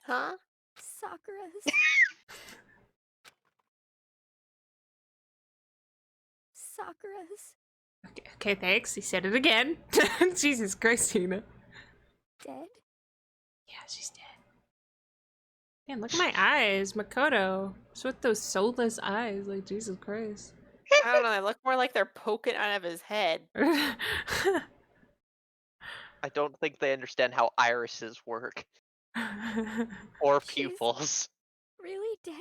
Huh? Sakura's. Sakura's Okay, thanks. He said it again. Jesus Christ, Hina. dead? Yeah, she's dead. Man, look at my eyes, Makoto. What's with those soulless eyes? Like, Jesus Christ. I don't know, they look more like they're poking out of his head. I don't think they understand how irises work. Or She's- pupils. Really dead?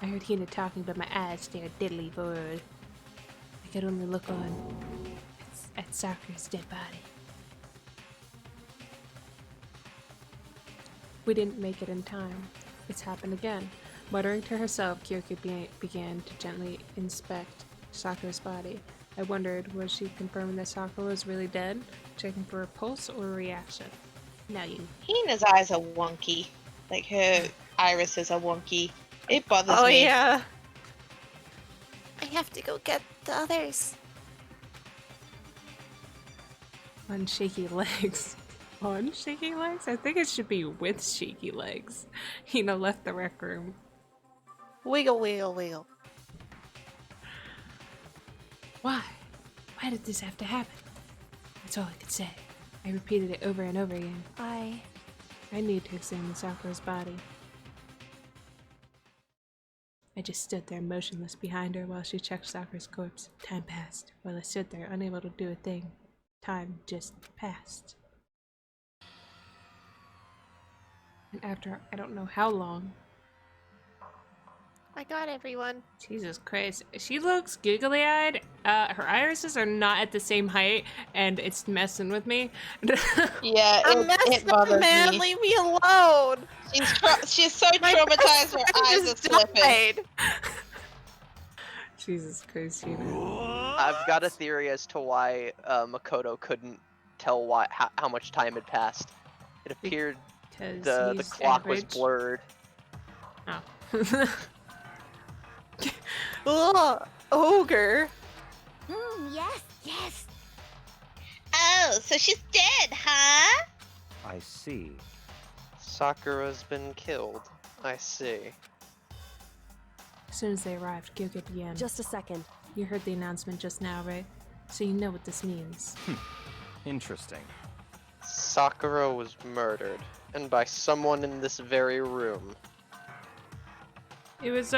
I heard Hina talking, but my eyes stared deadly forward. I could only look on at Sakura's dead body. We didn't make it in time. It's happened again. Muttering to herself, Kyoko began to gently inspect Sakura's body. I wondered, was she confirming that Sakura was really dead? Checking for a pulse or a reaction? Now you. Hina's eyes are wonky. Like, her irises are wonky. It bothers me. Oh yeah. I have to go get the others. On shaky legs. On shaky legs? I think it should be with shaky legs. Hina left the rec room. Wiggle, wiggle, wiggle. Why? Why did this have to happen? That's all I could say. I repeated it over and over again. I need to examine Sakura's body. I just stood there motionless behind her while she checked Sakura's corpse. Time passed. While I stood there, unable to do a thing, time just passed. And after I don't know how long. I got everyone. Jesus Christ. She looks googly-eyed. Her irises are not at the same height, and it's messing with me. Yeah, I'm it messed up, bothers man. me. Leave me alone. She's so My traumatized, her best eyes friend are just slipping. died. Jesus Christ, Hina. I've got a theory as to why Makoto couldn't tell how much time had passed. It appeared the Because clock was blurred. Oh. Ugh, ogre. Yes, yes. Oh, so she's dead, huh? I see. Sakura's been killed. I see. As soon as they arrived, Kyoko began. Just a second. You heard the announcement just now, right? So you know what this means. Interesting. Sakura was murdered, and by someone in this very room. It was,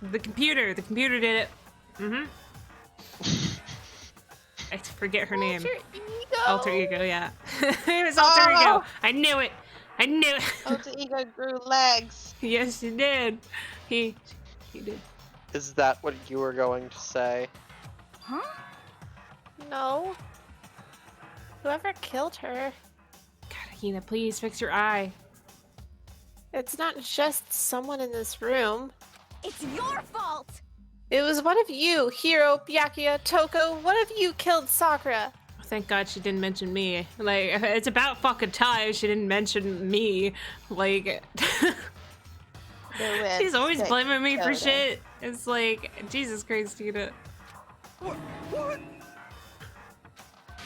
the computer. The computer did it. Mm-hmm. I forget her name. Alter ego. Alter Ego, yeah. It was Alter Ego. I knew it. I knew it. Alter Ego grew legs. Yes, he did. He did. Is that what you were going to say? Huh? No. Whoever killed her. God, Hina, please fix your eye. It's not just someone in this room. It's your fault! It was one of you, Hiro, Byakuya, Toko. One of you killed Sakura. Thank God she didn't mention me. Like, it's about fucking time she didn't mention me. Like, she's always blaming me for shit. It's like, Jesus Christ, Hina.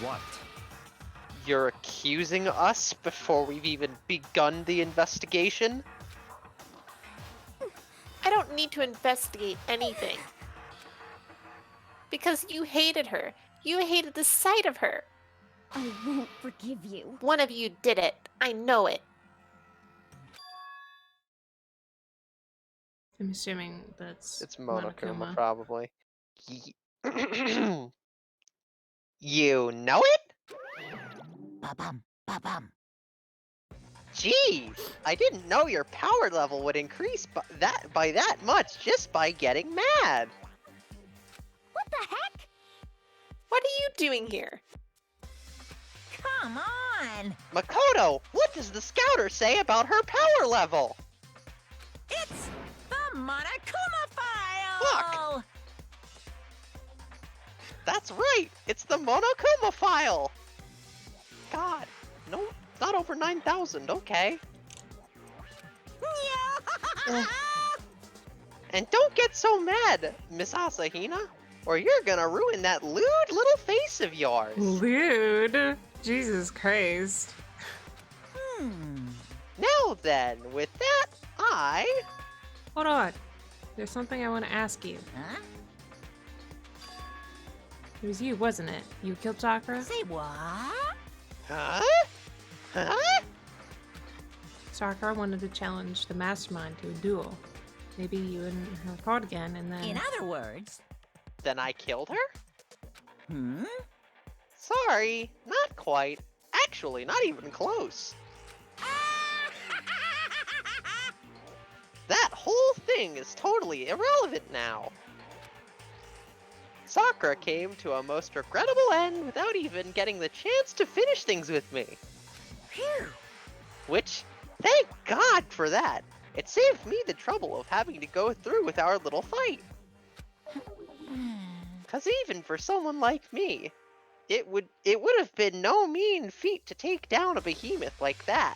What? You're accusing us before we've even begun the investigation? I don't need to investigate anything. Because you hated her. You hated the sight of her. I won't forgive you. One of you did it. I know it. I'm assuming that's It's Monokuma, probably. You know it? Ba-bum, ba-bum. Geez, I didn't know your power level would increase by that much just by getting mad. What the heck? What are you doing here? Come on! Makoto, what does the scouter say about her power level? It's the Monokuma file! Look! That's right, it's the Monokuma file! God, no, not over 9,000, okay. Yeah. And don't get so mad, Miss Asahina, or you're gonna ruin that lewd little face of yours. Lewd? Jesus Christ. Now then, with that, Hold on. There's something I want to ask you. Huh? It was you, wasn't it? You killed Sakura? Say what? Huh? Huh? Sakura wanted to challenge the mastermind to a duel. Maybe you and her fought again, and then... In other words, Then I killed her? hmm? Sorry, not quite. Actually, not even close. That whole thing is totally irrelevant now. Sakura came to a most regrettable end without even getting the chance to finish things with me. Phew. Which, thank God for that. It saved me the trouble of having to go through with our little fight. Cause even for someone like me, it would have been no mean feat to take down a behemoth like that.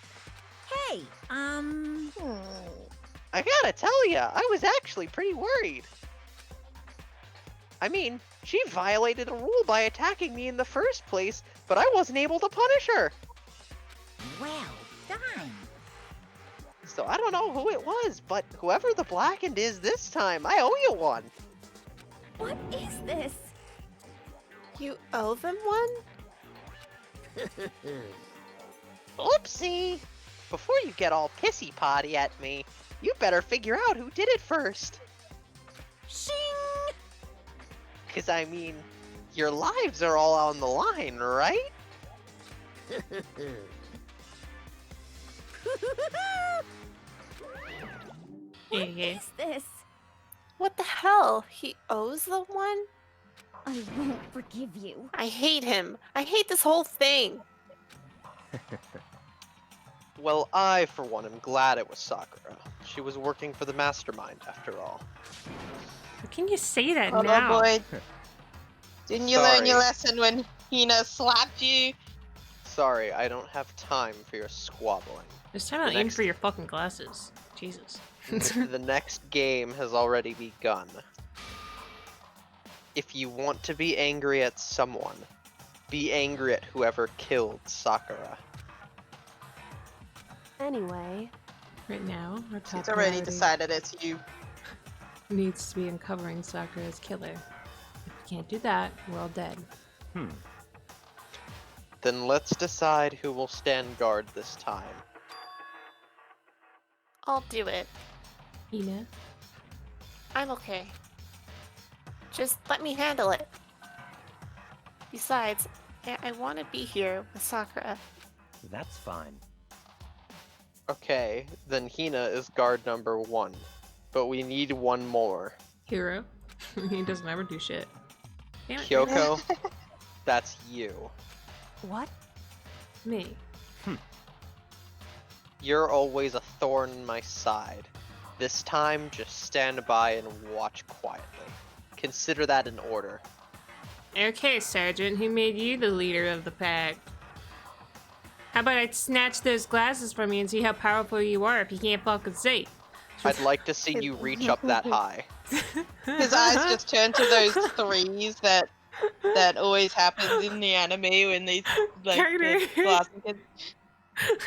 Hey, I gotta tell ya, I was actually pretty worried. I mean, she violated a rule by attacking me in the first place, but I wasn't able to punish her. well done. So I don't know who it was, but whoever the Blackened is this time, I owe you one. What is this? You owe them one? Oopsie! Before you get all pissy potty at me, you better figure out who did it first. Shing! Cause I mean, your lives are all on the line, right? What Yeah. is this? What the hell? He owes the one? I won't forgive you. I hate him. I hate this whole thing. Well, I, for one, am glad it was Sakura. She was working for the mastermind, after all. How can you say that Oh now? boy. Didn't you learn your Sorry. lesson when Hina slapped you? Sorry, I don't have time for your squabbling. This time I'll The aim next- for your fucking glasses. Jesus. The next game has already begun. If you want to be angry at someone, be angry at whoever killed Sakura. Anyway, Right now, our top She's already priority decided it's you. needs to be uncovering Sakura's killer. If we can't do that, we're all dead. Then let's decide who will stand guard this time. I'll do it. Hina? I'm okay. Just let me handle it. Besides, I want to be here with Sakura. That's fine. Okay, then Hina is guard number 1. But we need one more. Hero? He doesn't ever do shit. Damn it. Kyoko, that's you. What? Me. You're always a thorn in my side. This time, just stand by and watch quietly. Consider that an order. Okay, Sergeant, who made you the leader of the pack? How about I snatch those glasses from you and see how powerful you are if you can't fucking see? I'd like to see you reach up that high. His eyes just turn to those threes that always happens in the anime when they like Carter. the glasses kids.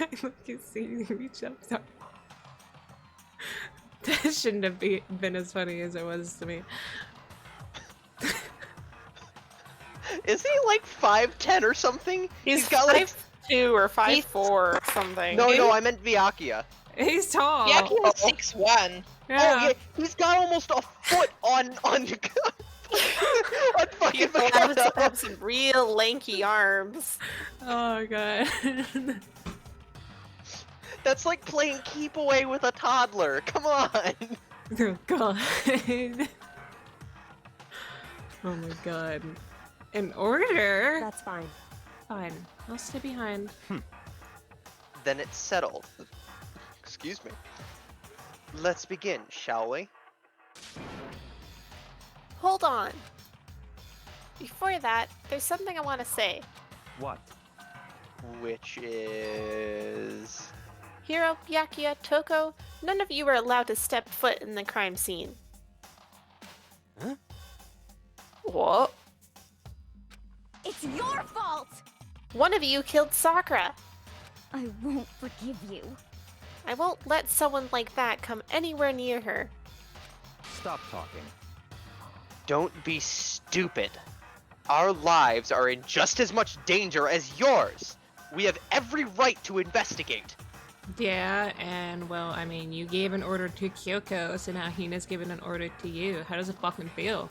I look and see you reach up. Sorry. That shouldn't have been as funny as it was to me. Is he like 5'10" or something? He's got like 5'2" or He's- 5'4" or something. no, I meant Vyakia. He's tall. Yeah, he was 6'1". Yeah. Oh yeah, he's got almost a foot on on fucking People have Makoto. some real lanky arms. Oh god. That's like playing keep away with a toddler. Come on. Oh god. Oh my god. An order? That's fine. Fine. I'll stay behind. Then it's settled. Excuse me. Let's begin, shall we? Hold on. Before that, there's something I want to say. What? Which is... Hiro, Byakuya, Toko, none of you were allowed to step foot in the crime scene. Huh? What? It's your fault! One of you killed Sakura. I won't forgive you. I won't let someone like that come anywhere near her. Stop talking. Don't be stupid. Our lives are in just as much danger as yours. We have every right to investigate. Yeah, and well, I mean, you gave an order to Kyoko, so now Hina's giving an order to you. How does it fucking feel?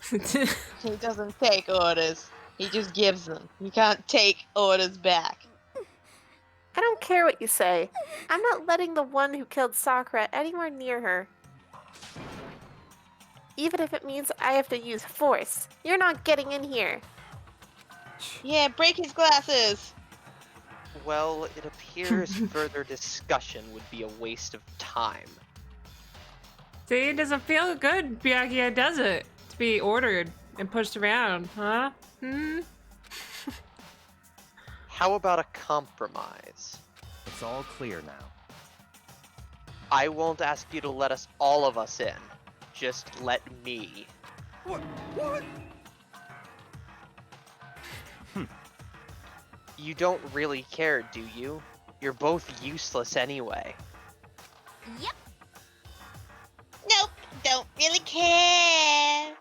He doesn't take orders. He just gives them. You can't take orders back. I don't care what you say. I'm not letting the one who killed Sakura anywhere near her. Even if it means I have to use force. You're not getting in here. Yeah, break his glasses. Well, it appears further discussion would be a waste of time. See, it doesn't feel good, Byakuya, does it? To be ordered and pushed around, huh? Hmm? How about a compromise? It's all clear now. I won't ask you to let all of us in. Just let me. What? You don't really care, do you? You're both useless anyway. Yep. Nope, don't really care.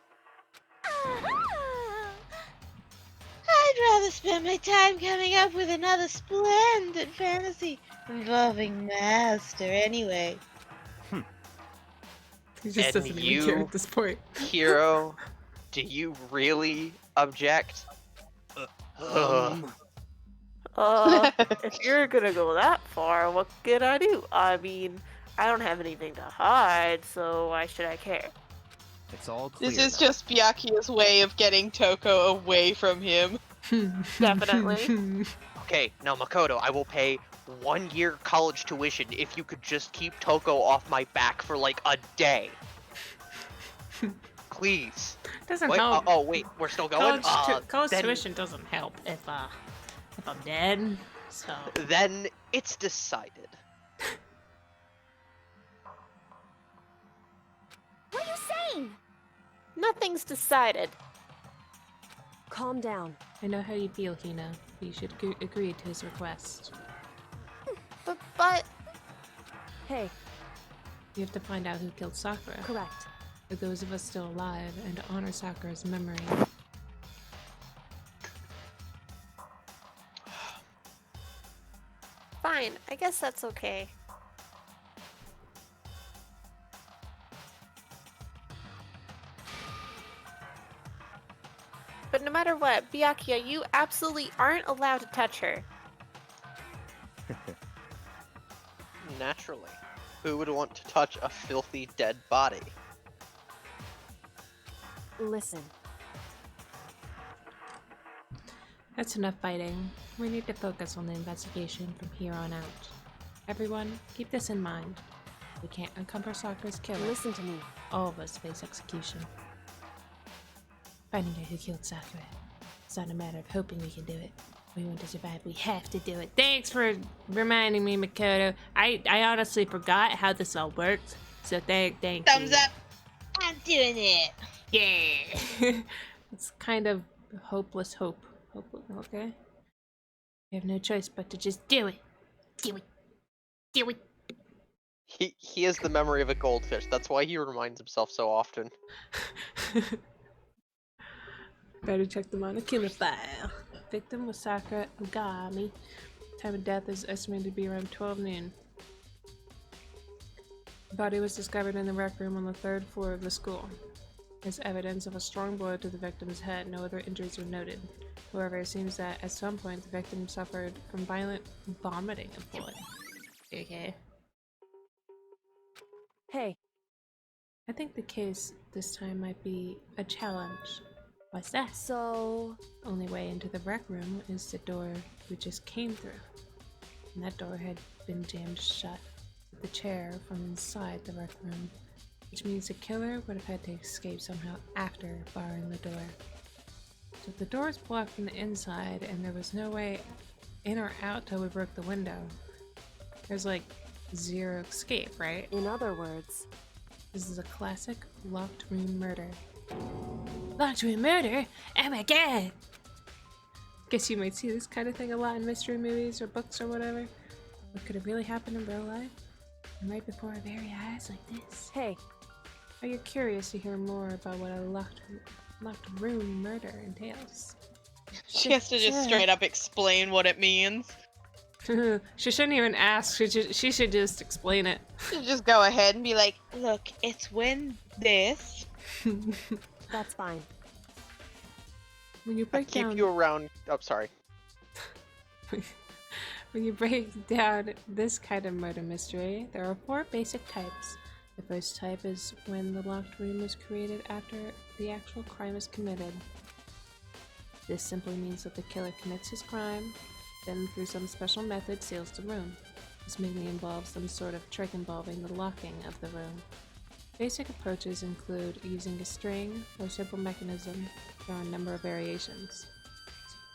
I'd rather spend my time coming up with another splendid fantasy involving Master anyway. He just And doesn't you- even care at this point. Hero, do you really object? If you're gonna go that far, what can I do? I mean, I don't have anything to hide, so why should I care? It's all clear This is now. just Byakuya's way of getting Toko away from him. Definitely. Okay, now Makoto, I will pay 1 year college tuition if you could just keep Toko off my back for like a day. Please. Doesn't Wait, help. oh wait, we're still going? College then- tuition doesn't help if I'm dead. So Then it's decided. What are you saying? Nothing's decided. Calm down. I know how you feel, Hina. You should agree to his request. But Hey, You have to find out who killed Sakura. correct. For those of us still alive, and to honor Sakura's memory. fine, I guess that's okay. But no matter what, Byakuya, you absolutely aren't allowed to touch her. Naturally. Who would want to touch a filthy dead body? Listen, That's enough fighting. We need to focus on the investigation from here on out. Everyone, keep this in mind. We can't uncover Sakura's killer. listen to me. All of us face execution. Finding out who killed Sakura. It's not a matter of hoping we can do it. We want to survive, we have to do it. Thanks for reminding me, Makoto. I honestly forgot how this all works. So thank Thumbs you. up. I'm doing it. Yeah. It's kind of hopeless hope. Okay? You have no choice but to just do it. Do it. Do it. He has the memory of a goldfish. That's why he reminds himself so often. Better check the monocular file. Victim was Sakura Ogami. Time of death is estimated to be around 12 noon. The body was discovered in the rec room on the 3rd floor of the school. There's evidence of a strong blow to the victim's head. No other injuries were noted. However, it seems that at some point the victim suffered from violent vomiting of blood. Okay. Hey, I think the case this time might be a challenge. What's that? so Only way into the rec room is the door we just came through. And that door had been jammed shut with the chair from inside the rec room, which means the killer would have had to escape somehow after barring the door. So if the door is blocked from the inside and there was no way in or out till we broke the window, there's like zero escape, right? in other words, This is a classic locked room murder. Locked room murder? Oh my god! Guess you might see this kind of thing a lot in mystery movies or books or whatever. But could it really happen in real life? And right before our very eyes like this? Hey, Are you curious to hear more about what a locked room murder entails? She has to just straight up explain what it means. She shouldn't even ask. She should just explain it. You just go ahead and be like, look, it's when this. that's fine. When you I break keep down, you around. Oh, sorry. when you break down this kind of murder mystery, there are 4 basic types. The first type is when the locked room is created after the actual crime is committed. This simply means that the killer commits his crime, then through some special method seals the room. This mainly involves some sort of trick involving the locking of the room. Basic approaches include using a string or simple mechanism. There are a number of variations.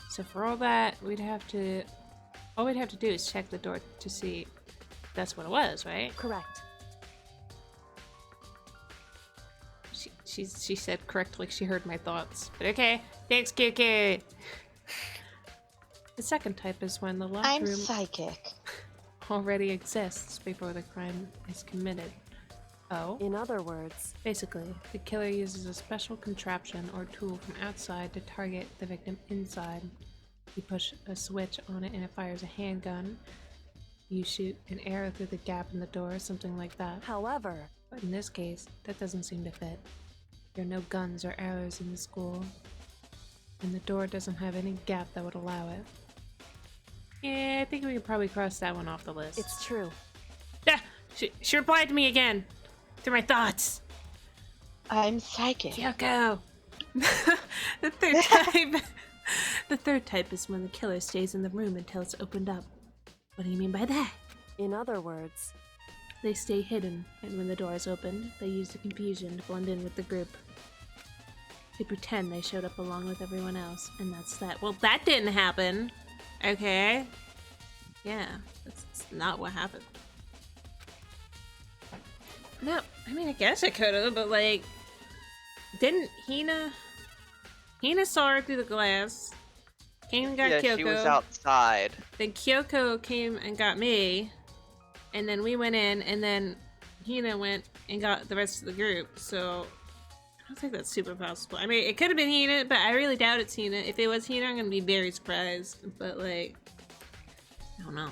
So for all that, all we'd have to do is check the door to see if that's what it was, right? Correct. She said correct like she heard my thoughts. But okay, thanks, Kiki. The second type is when the locked I'm room psychic. already exists before the crime is committed. Oh? In other words, Basically, the killer uses a special contraption or tool from outside to target the victim inside. You push a switch on it and it fires a handgun. You shoot an arrow through the gap in the door, something like that. however, But in this case, that doesn't seem to fit. There are no guns or arrows in the school, and the door doesn't have any gap that would allow it. Yeah, I think we could probably cross that one off the list. it's true. Ah! She replied to me again! Through my thoughts! I'm psychic. Kyoko! The third type... The third type is when the killer stays in the room until it's opened up. What do you mean by that? In other words, They stay hidden, and when the door is opened, they use the confusion to blend in with the group. They pretend they showed up along with everyone else, and that's that. Well, that didn't happen! Okay. Yeah, that's not what happened. No, I mean, I guess it could've, but like... Didn't Hina... Hina saw her through the glass. Came and got Yeah, Kyoko. she was outside. Then Kyoko came and got me. And then we went in, and then Hina went and got the rest of the group. So I don't think that's super possible. I mean, it could have been Hina, but I really doubt it's Hina. If it was Hina, I'm gonna be very surprised. But like, I don't know.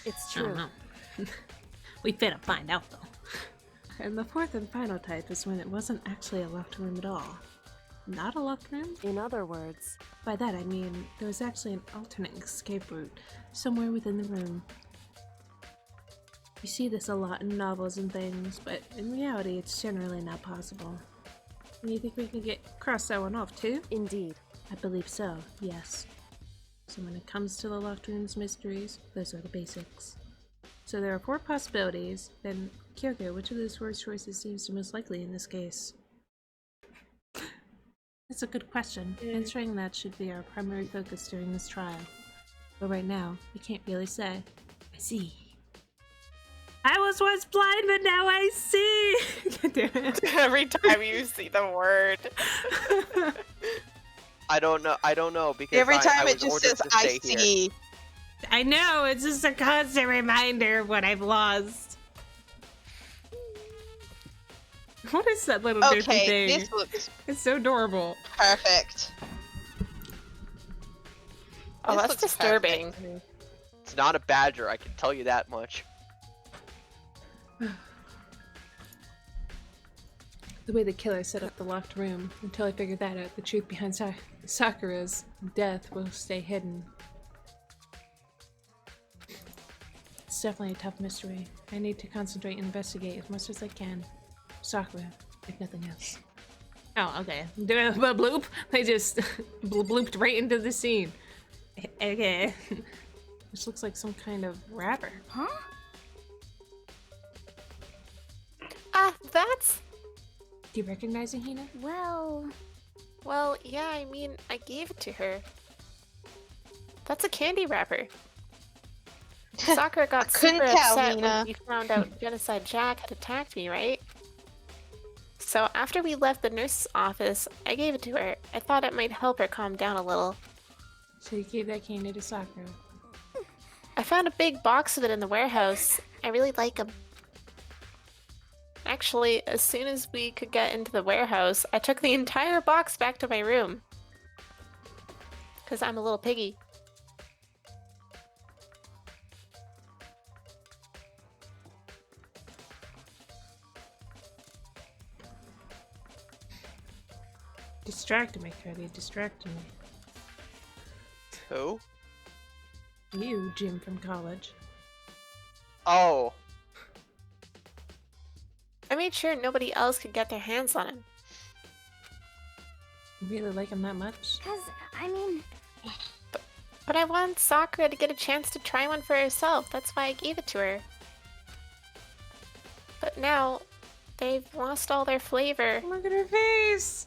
it's I don't true. know. We finna find out though. And the fourth and final type is when it wasn't actually a locked room at all. Not a locked room? In other words, By that I mean there was actually an alternate escape route somewhere within the room. You see this a lot in novels and things, but in reality it's generally not possible. And you think we can cross that one off too? indeed. I believe so, yes. So when it comes to the locked rooms mysteries, those are the basics. So there are 4 possibilities, then Kyoko, which of those 4 choices seems the most likely in this case? That's a good question. Answering that should be our primary focus during this trial. But right now, we can't really say. I see. I was once blind, but now I see! God damn it. Every time you see the word. I don't know because Every I time was it just ordered says, to I stay here. see. I know, it's just a constant reminder of what I've lost. What is that little goofy Okay, thing? this looks It's so adorable. perfect. Oh, This that's looks disturbing. perfect to me. It's not a badger, I can tell you that much. The way the killer set up the locked room, until I figured that out, the truth behind Sakura's death will stay hidden. It's definitely a tough mystery. I need to concentrate and investigate as much as I can. Sakura, if nothing else. Oh, okay. Bloop! They just blooped right into the scene. Okay. This looks like some kind of wrapper. Huh? That's... Do you recognize it, Hina? Well, yeah, I mean, I gave it to her. That's a candy wrapper. Sakura got couldn't super tell, upset Mina. when we found out Genocide Jack had attacked me, right? So after we left the nurse's office, I gave it to her. I thought it might help her calm down a little. So you gave that candy to Sakura. I found a big box of it in the warehouse. I really like them. Actually, as soon as we could get into the warehouse, I took the entire box back to my room. Because I'm a little piggy. Distracted me, Cody. Distracted me. Who? You, Jim from college. Oh. I made sure nobody else could get their hands on him. You really like him that much? Cause, I mean, But I wanted Sakura to get a chance to try one for herself. That's why I gave it to her. But now, they've lost all their flavor. Look at her face!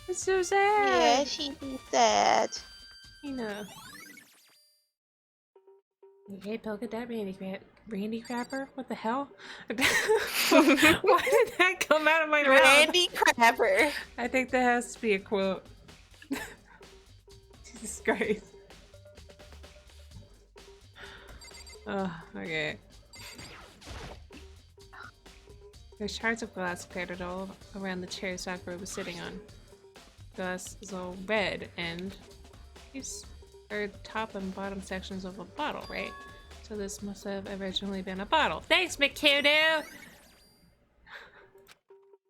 It's so Yeah, sad! she'd be sad. Hina. Okay, poke at that Randy Crapper? What the hell? Why did that come out of my mouth? Randy Crapper. I think that has to be a quote. Jesus Christ. Oh, okay. There's shards of glass scattered all around the chair Sakura was sitting on. Glass is all red, and these are top and bottom sections of a bottle, right? So this must have originally been a bottle. Thanks, McKudo!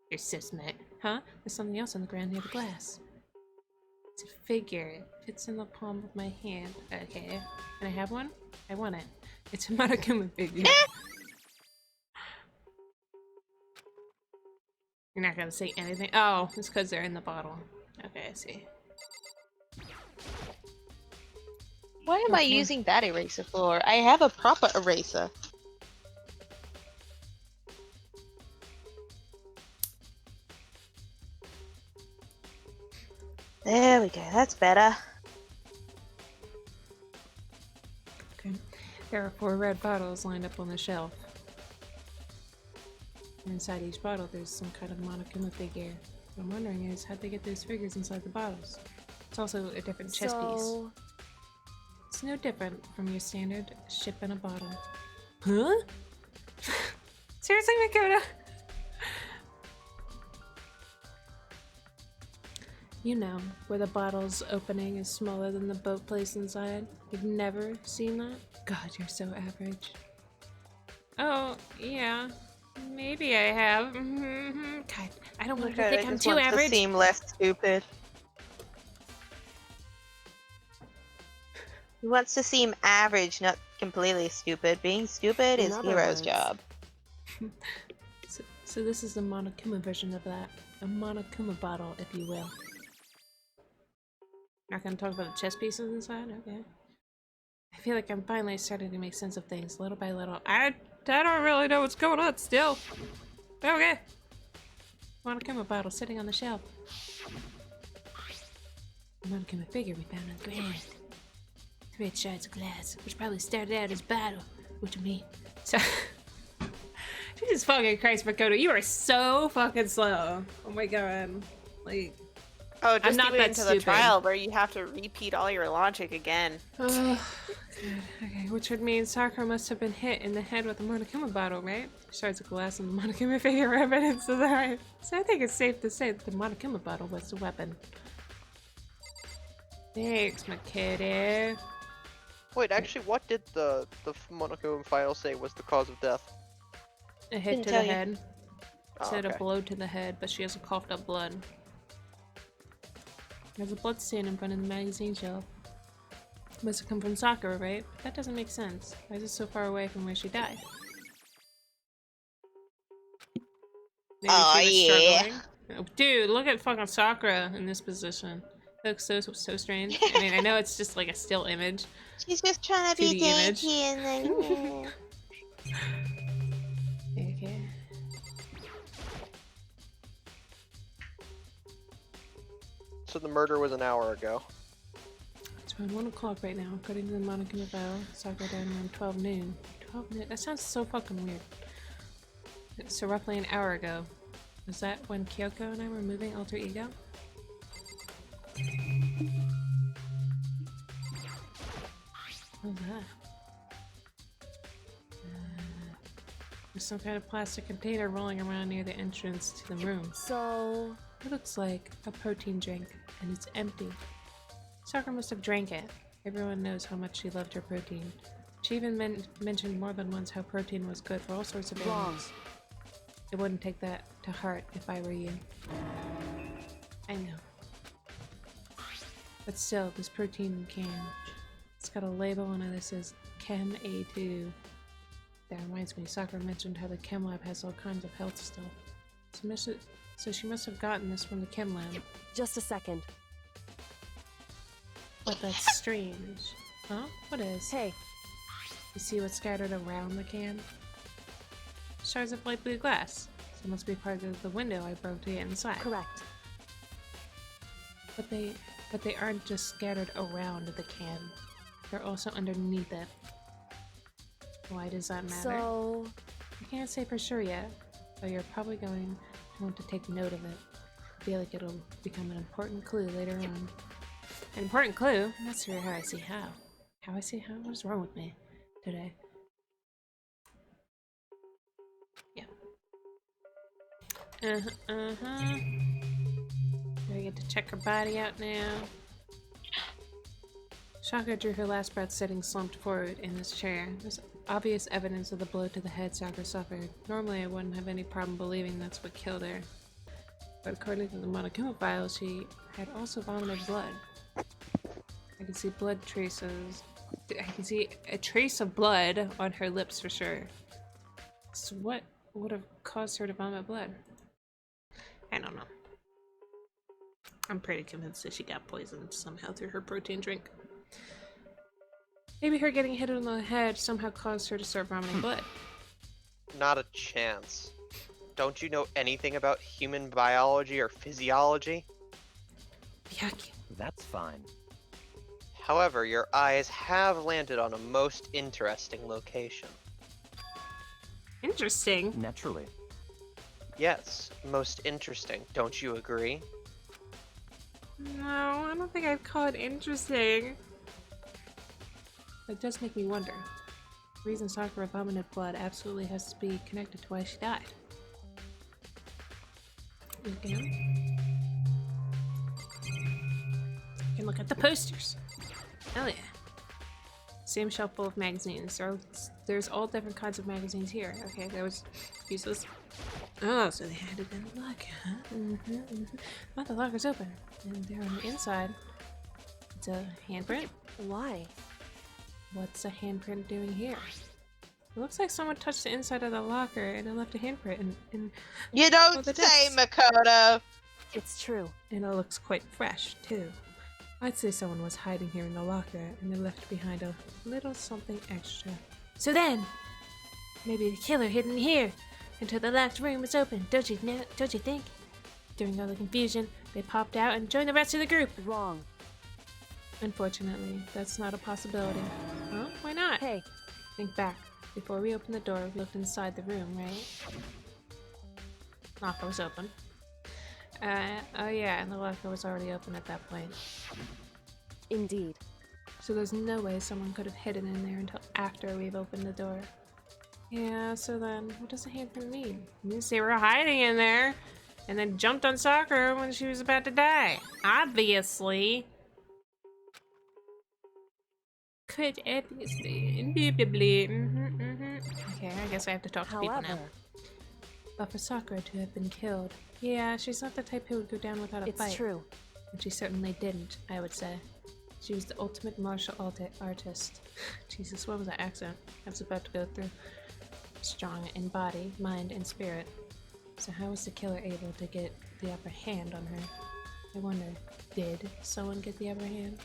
You're so smart. Huh? There's something else on the ground near the glass. It's a figure. It fits in the palm of my hand. Okay. Can I have one? I want it. It's a Monokuma figure. You're not gonna say anything? Oh, it's because they're in the bottle. Okay, I see. Why am I Okay. using that eraser for? I have a proper eraser. There we go, that's better. Okay. There are 4 red bottles lined up on the shelf. And inside each bottle, there's some kind of Monokuma figure. What I'm wondering is, how'd they get those figures inside the bottles? It's also a different chess piece. It's no different from your standard ship in a bottle. Huh? Seriously, Makoto? You know, where the bottle's opening is smaller than the boat placed inside. You've never seen that? God, you're so average. Oh, yeah. Maybe I have. God, I don't want to think I'm too average. To seem less stupid. He wants to seem average, not completely stupid. Being stupid In is other Hero's words. job. So this is the Monokuma version of that. A Monokuma bottle, if you will. Not gonna talk about the chess pieces inside? Okay. I feel like I'm finally starting to make sense of things, little by little. I don't really know what's going on still. Okay. Monokuma bottle sitting on the shelf. The Monokuma figure we found on the ground. 3 shards of glass, which probably started out as bottle. What do you mean? So Jesus fucking Christ, Makoto, you are so fucking slow. Oh my god. Like, Oh, just not do it that into the stupid. trial where you have to repeat all your logic again. oh, God. Okay, which would mean Sakura must have been hit in the head with a Monokuma bottle, right? Shards of glass and the Monokuma figure are evidence of that. So I think it's safe to say that the Monokuma bottle was the weapon. Thanks, my kitty. Wait, actually, what did the Monokuma file say was the cause of death? A hit Couldn't to the tell you. head. Oh, Said okay. a blow to the head, but she hasn't coughed up blood. There's a blood stain in front of the magazine shelf. Must have come from Sakura, right? That doesn't make sense. Why is it so far away from where she died? Maybe Aw, she was yeah. struggling? Oh, dude, look at fucking Sakura in this position. It looks so strange. I mean, I know it's just like a still image. She's just trying to be 2D image. dainty and then. Okay. So the murder was an hour ago. It's around 1 o'clock right now, according to the Monokuma file. Sakura died around 12 noon. 12 noon? That sounds so fucking weird. So roughly an hour ago. Was that when Kyoko and I were moving Alter Ego? What's that? There's some kind of plastic container rolling around near the entrance to the room. So, It looks like a protein drink, and it's empty. Sakura must have drank it. Everyone knows how much she loved her protein. She even mentioned more than once how protein was good for all sorts of Wrong. ailments. I wouldn't take that to heart if I were you. I know. But still, this protein can. It's got a label on it that says Chem A2. That reminds me, Sakura mentioned how the Chem Lab has all kinds of health stuff. So she must have gotten this from the Chem Lab. just a second. But that's strange. Huh? What is? Hey, You see what's scattered around the can? Shards of light blue glass. So it must be part of the window I broke to get inside. correct. But they aren't just scattered around the can. They're also underneath it. Why does that matter? So, I can't say for sure yet, but you're probably going to want to take note of it. I feel like it'll become an important clue later on. An important clue? I'm not sure how I see how. How I see how? What's wrong with me today? Yeah. Do I get to check her body out now? Shaka drew her last breath sitting slumped forward in this chair. There's obvious evidence of the blow to the head Sakura suffered. Normally I wouldn't have any problem believing that's what killed her. But according to the monochem file, she had also vomited blood. I can see blood traces. I can see a trace of blood on her lips for sure. So what would have caused her to vomit blood? I don't know. I'm pretty convinced that she got poisoned somehow through her protein drink. Maybe her getting hit on the head somehow caused her to start vomiting blood. Not a chance. Don't you know anything about human biology or physiology? Yuck. That's fine. However, your eyes have landed on a most interesting location. Interesting. Naturally. Yes, most interesting. Don't you agree? No, I don't think I'd call it interesting. It does make me wonder. The reason Sakura vomited blood absolutely has to be connected to why she died. Again. You can look at the posters. Hell yeah. Same shelf full of magazines. There's all different kinds of magazines here. Okay, that was useless. Oh, so they had it in the locker, huh? Oh, the locker's open. And there on the inside, it's a handprint. why? What's a handprint doing here? It looks like someone touched the inside of the locker and it left a handprint and You don't the say, desk. Makoto! It's true. it looks quite fresh, too. I'd say someone was hiding here in the locker and they left behind a little something extra. So then, maybe the killer hid in here until the locked room was open, don't you think? During all the confusion, they popped out and joined the rest of the group. Wrong. Unfortunately, that's not a possibility. Huh? Why not? Hey, Think back. Before we opened the door, we looked inside the room, right? Locker was open. Oh yeah, and the locker was already open at that point. indeed. So there's no way someone could have hidden in there until after we've opened the door. Yeah, so then, what does the handprint mean? It means they were hiding in there, and then jumped on Sakura when she was about to die. Obviously. Could obviously. Indubitably. Okay, I guess I have to talk to people now. However, But for Sakura to have been killed, yeah, she's not the type who would go down without a it's fight. true. And she certainly didn't, I would say. She was the ultimate martial artist. Jesus, what was that accent I was about to go through? Strong in body, mind, and spirit. So how was the killer able to get the upper hand on her? I wonder, did someone get the upper hand?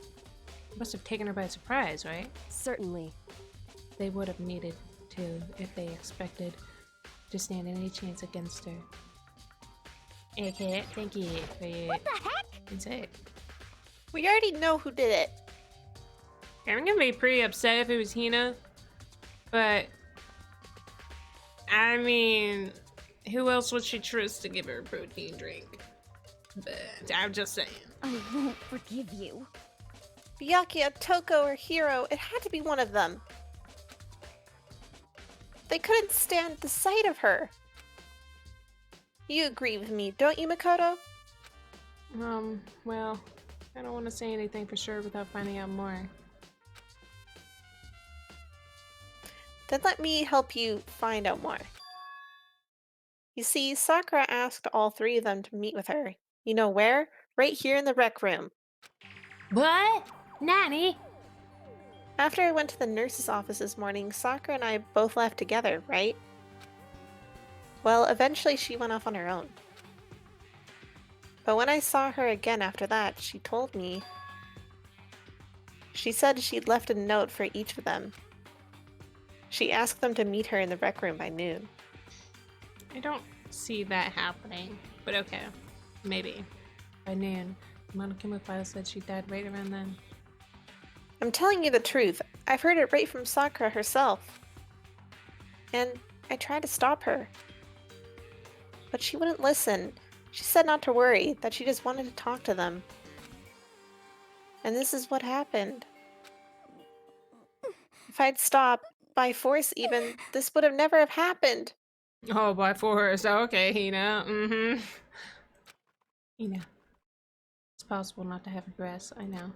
It must have taken her by surprise, right? Certainly. They would have needed to if they expected to stand any chance against her. Okay, thank you for your What the heck? insight. We already know who did it. I'm gonna be pretty upset if it was HINA, but I mean, who else would she trust to give her a protein drink? But I'm just saying. I won't forgive you. Byakuya, Toko, or Hiro. It had to be one of them. They couldn't stand the sight of her. You agree with me, don't you, Makoto? Well, I don't want to say anything for sure without finding out more. Then let me help you find out more. You see, Sakura asked all three of them to meet with her. You know where? Right here in the rec room. What? Nanny? After I went to the nurse's office this morning, Sakura and I both left together, right? Well, eventually she went off on her own. But when I saw her again after that, she told me... She said she'd left a note for each of them. She asked them to meet her in the rec room by noon. I don't see that happening, but okay. Maybe. By noon, Monokuma File said she died right around then. I'm telling you the truth. I've heard it right from Sakura herself. And I tried to stop her. But she wouldn't listen. She said not to worry, that she just wanted to talk to them. And this is what happened. If I'd stopped, by force even, this would have never have happened. Oh, by force. Okay, Hina. Mm-hmm. Hina. It's possible not to have regrets, I know.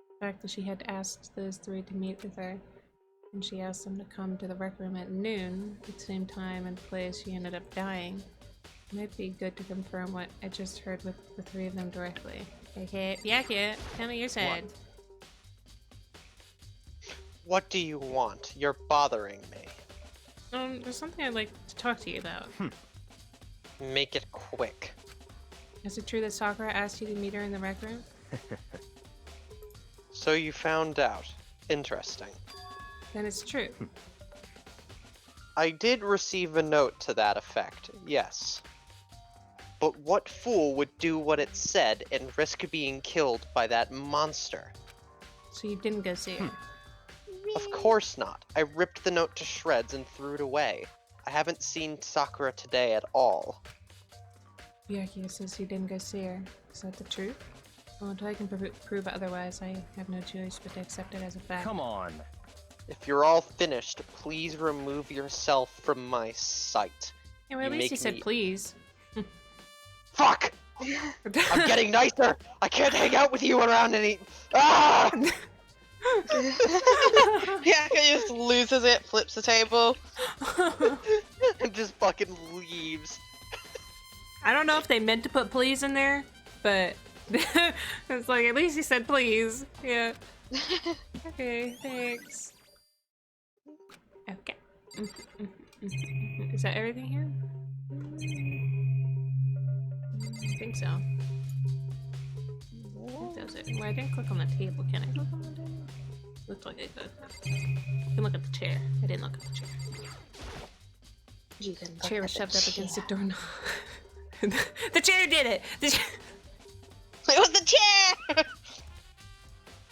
The fact that she had asked those three to meet with her, and she asked them to come to the rec room at noon, at the same time and place she ended up dying. It might be good to confirm what I just heard with the three of them directly. Okay, yeah, tell me your side. What do you want? You're bothering me. There's something I'd like to talk to you about. Make it quick. Is it true that Sakura asked you to meet her in the rec room? So you found out. Interesting. Then it's true. I did receive a note to that effect, yes. But what fool would do what it said and risk being killed by that monster? So you didn't go see her? Of course not. I ripped the note to shreds and threw it away. I haven't seen Sakura today at all. Byakuya says you didn't go see her. Is that the truth? Well, until I can prove otherwise, I have no choice but to accept it as a fact. Come on. If you're all finished, please remove yourself from my sight. Yeah, well, at You least you make said me- please. Fuck! I'm getting nicer! I can't hang out with you around any- Ah! Bianca just loses it, flips the table. And just fucking leaves. I don't know if they meant to put please in there, but it's like, at least you said please. Yeah. Okay, thanks. Okay. Is that everything here? I think so. I think that was it. Well, I didn't click on the table. Can I click on the table? Looks like I could. I can look at the chair. I didn't look at the chair. You can The chair was shoved up against the doorknob. The chair did it! It was the chair!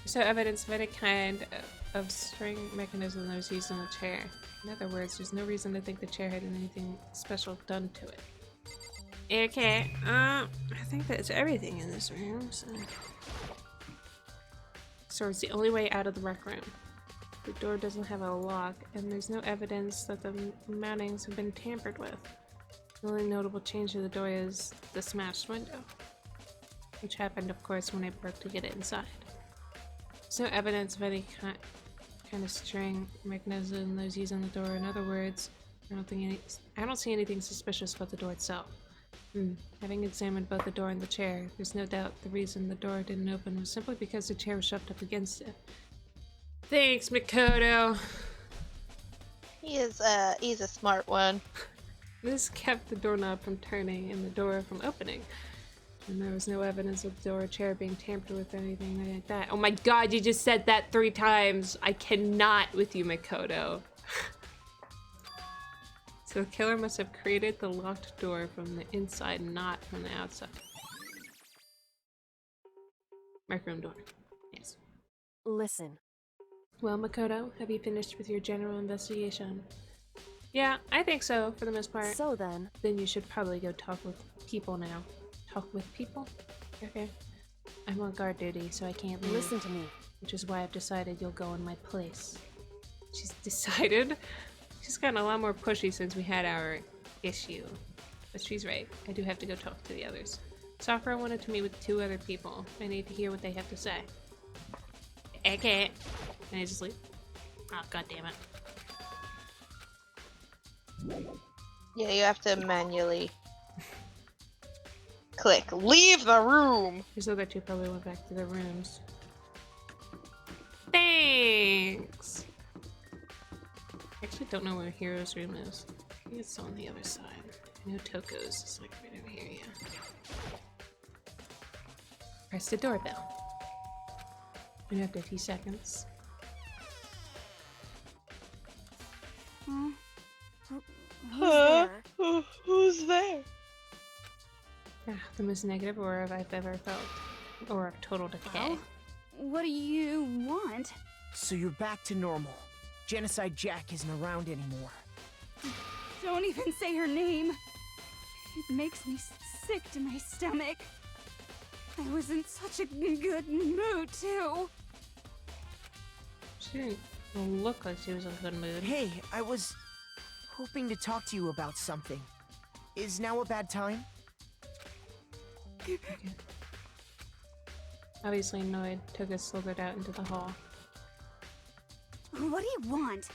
So evidence of any kind of string mechanism that was used on the chair. In other words, there's no reason to think the chair had anything special done to it. Okay, I think that's everything in this room, so it's the only way out of the rec room. The door doesn't have a lock, and there's no evidence that the mountings have been tampered with. The only notable change to the door is the smashed window, which happened, of course, when I broke to get it inside. There's no evidence of any kind of string mechanism that was used on the door. In other words, I don't see anything suspicious about the door itself. Having examined both the door and the chair, there's no doubt the reason the door didn't open was simply because the chair was shoved up against it. Thanks, Makoto! He's a smart one. This kept the doorknob from turning and the door from opening. And there was no evidence of the door or chair being tampered with or anything like that. Oh my god, you just said that 3 times! I cannot with you, Makoto. So the killer must have created the locked door from the inside, not from the outside. Rec room door. Yes. Listen. Well, Makoto, have you finished with your general investigation? Yeah, I think so, for the most part. So then, Then you should probably go talk with people now. talk with people? Okay. I'm on guard duty, so I can't leave. Listen to me. Which is why I've decided you'll go in my place. She's decided? She's gotten a lot more pushy since we had our issue. But she's right. I do have to go talk to the others. Sakura wanted to meet with 2 other people. I need to hear what they have to say. Okay. And I just leave. Oh, god damn it. Yeah, you have to manually click leave the room. These other 2 probably went back to their rooms. Thanks! I actually don't know where Hiro's room is. I think it's on the other side. I know Toko's is like right over here, yeah. Press the doorbell. We have 50 seconds. Who's there? Ah, the most negative aura I've ever felt. Aura of total decay. Well, what do you want? So you're back to normal. Genocide Jack isn't around anymore. Don't even say her name. It makes me sick to my stomach. I was in such a good mood, too. She didn't look like she was in a good mood. Hey, I was hoping to talk to you about something. Is now a bad time? Okay. Obviously annoyed, Toga slithered out into the hall. What do you want?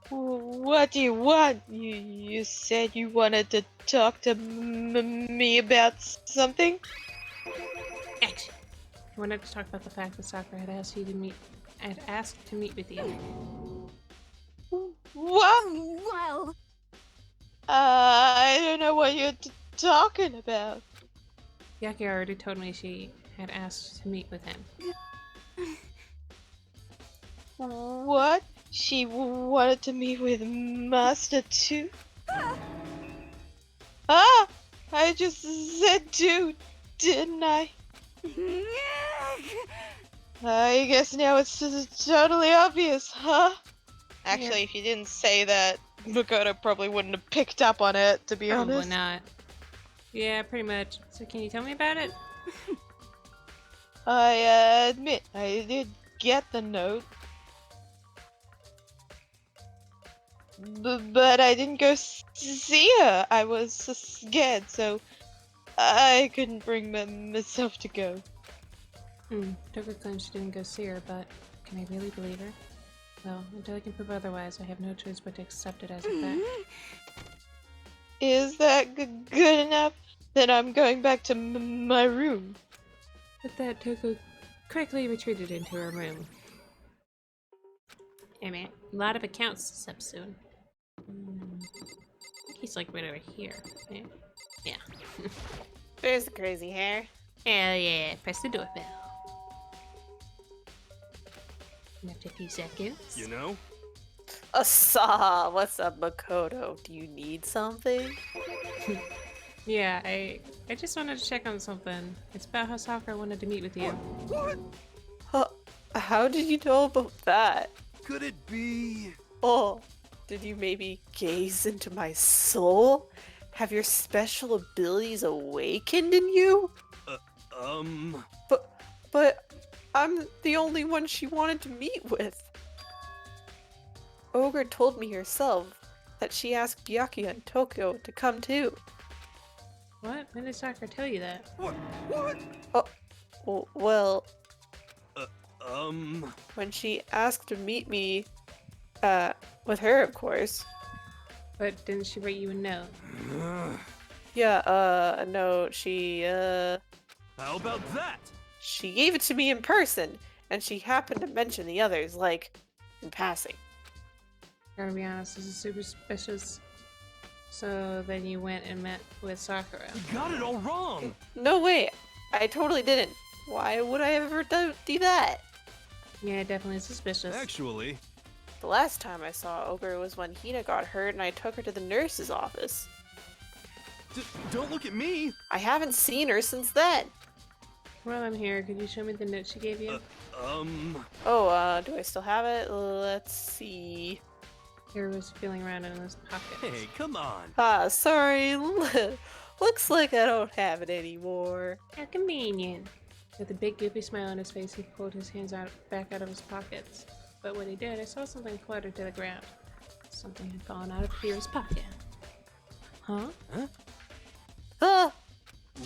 What do you want? You said you wanted to talk to me about something? Action! I wanted to talk about the fact that Sakura had asked to meet with you. What? Well, I don't know what you're talking about. Yaki already told me she had asked to meet with him. What? She wanted to meet with Master too? Ah! I just said two, didn't I? I guess now it's totally obvious, huh? Actually, if you didn't say that, Makoto probably wouldn't have picked up on it, to be Probably honest. not. Yeah, pretty much. So can you tell me about it? I admit, I did get the note. But I didn't go see her. I was scared, so I couldn't bring myself to go. Toga claims she didn't go see her, but can I really believe her? Well, until I can prove otherwise, I have no choice but to accept it as a fact. Is that good enough? Then I'm going back to my room. With that, Toga quickly retreated into her room. Hey man, a lot of accounts this episode. I think he's like right over here. Yeah. There's the crazy hair. Hell yeah, press the doorbell. After a few seconds. You know? Asa, what's up, Makoto? Do you need something? Yeah, I just wanted to check on something. It's about how Sakura wanted to meet with you. What? How did you know about that? Could it be? Oh, did you maybe gaze into my soul? Have your special abilities awakened in you? But I'm the only one she wanted to meet with. Ogre told me herself that she asked Byakuya and Tokyo to come too. What? When did Sakura tell you that? What? Oh, well, Um. when she asked to meet me, with her, of course. But didn't she write you a note? Yeah, no, she How about that? she gave it to me in person, and she happened to mention the others, like, in passing. Gotta be honest, this is super suspicious. So then you went and met with Sakura. You got it all wrong. No way, I totally didn't. Why would I ever do that? Yeah, definitely suspicious. Actually, The last time I saw Ogre was when Hina got hurt and I took her to the nurse's office. don't look at me. I haven't seen her since then. While I'm here, could you show me the note she gave you? Oh, do I still have it? Let's see. Here was feeling around in his pockets. Hey, come on. Ah, sorry. Looks like I don't have it anymore. How convenient. With a big goofy smile on his face, he pulled his hands back out of his pockets. But when he did, I saw something flutter to the ground. Something had fallen out of Kira's pocket. Huh? Ah!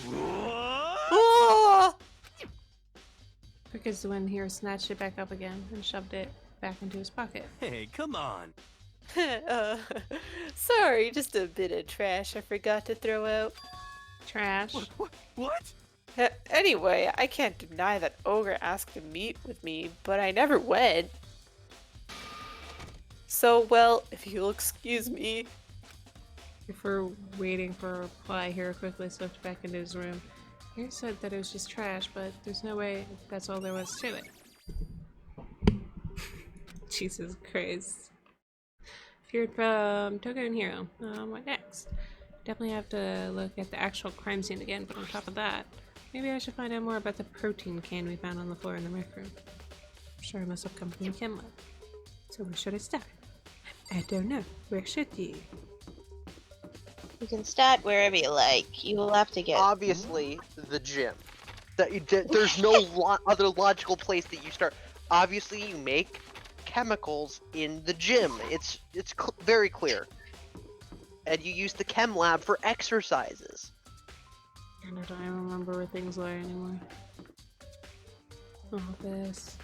What? Ah! Quick as the wind, Hero snatched it back up again and shoved it back into his pocket. Hey, come on. uh, sorry, just a bit of trash I forgot to throw out. Trash. What? Anyway, I can't deny that Ogre asked to meet with me, but I never went. So, well, if you'll excuse me. Before waiting for a reply, Hero quickly slipped back into his room. Hero said that it was just trash, but there's no way that's all there was to it. Jesus Christ. Feared from Toga and Hero. What next? Definitely have to look at the actual crime scene again, but on top of that, maybe I should find out more about the protein can we found on the floor in the rec room. I'm sure it must have come from the chem lab. So where should I start? I don't know. Where should you? You can start wherever you like. You will have to get. Obviously, the gym. There's no other logical place that you start. Obviously, you make chemicals in the gym. It's very clear. And you use the chem lab for exercises. I don't remember where things are anymore. Oh, this.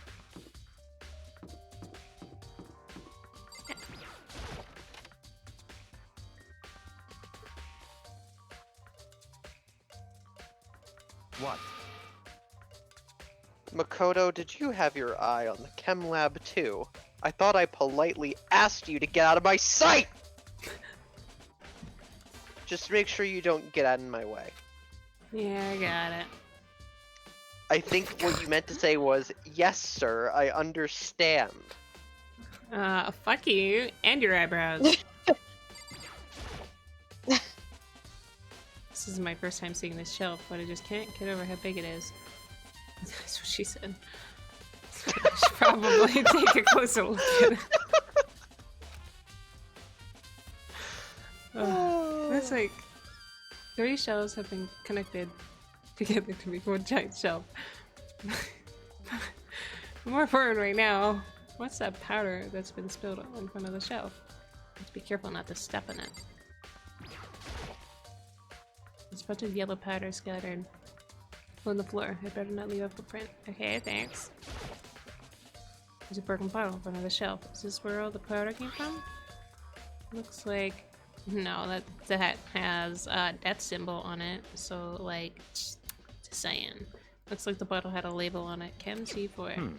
What? Makoto, did you have your eye on the chem lab too? I thought I politely asked you to get out of my sight! Just make sure you don't get out in my way. Yeah, I got it. I think what you meant to say was, yes, sir, I understand. Fuck you and your eyebrows. This is my first time seeing this shelf, but I just can't get over how big it is. That's what she said. I should probably take a closer look at it. That's like 3 shelves have been connected together to make one giant shelf. More important right now, what's that powder that's been spilled in front of the shelf? Let's be careful not to step in it. There's a bunch of yellow powder scattered on the floor. I better not leave a footprint. Okay, thanks. There's a broken bottle in front of the shelf. Is this where all the powder came from? Looks like... No, that has a death symbol on it. So, like, just saying. Looks like the bottle had a label on it. Chem C4.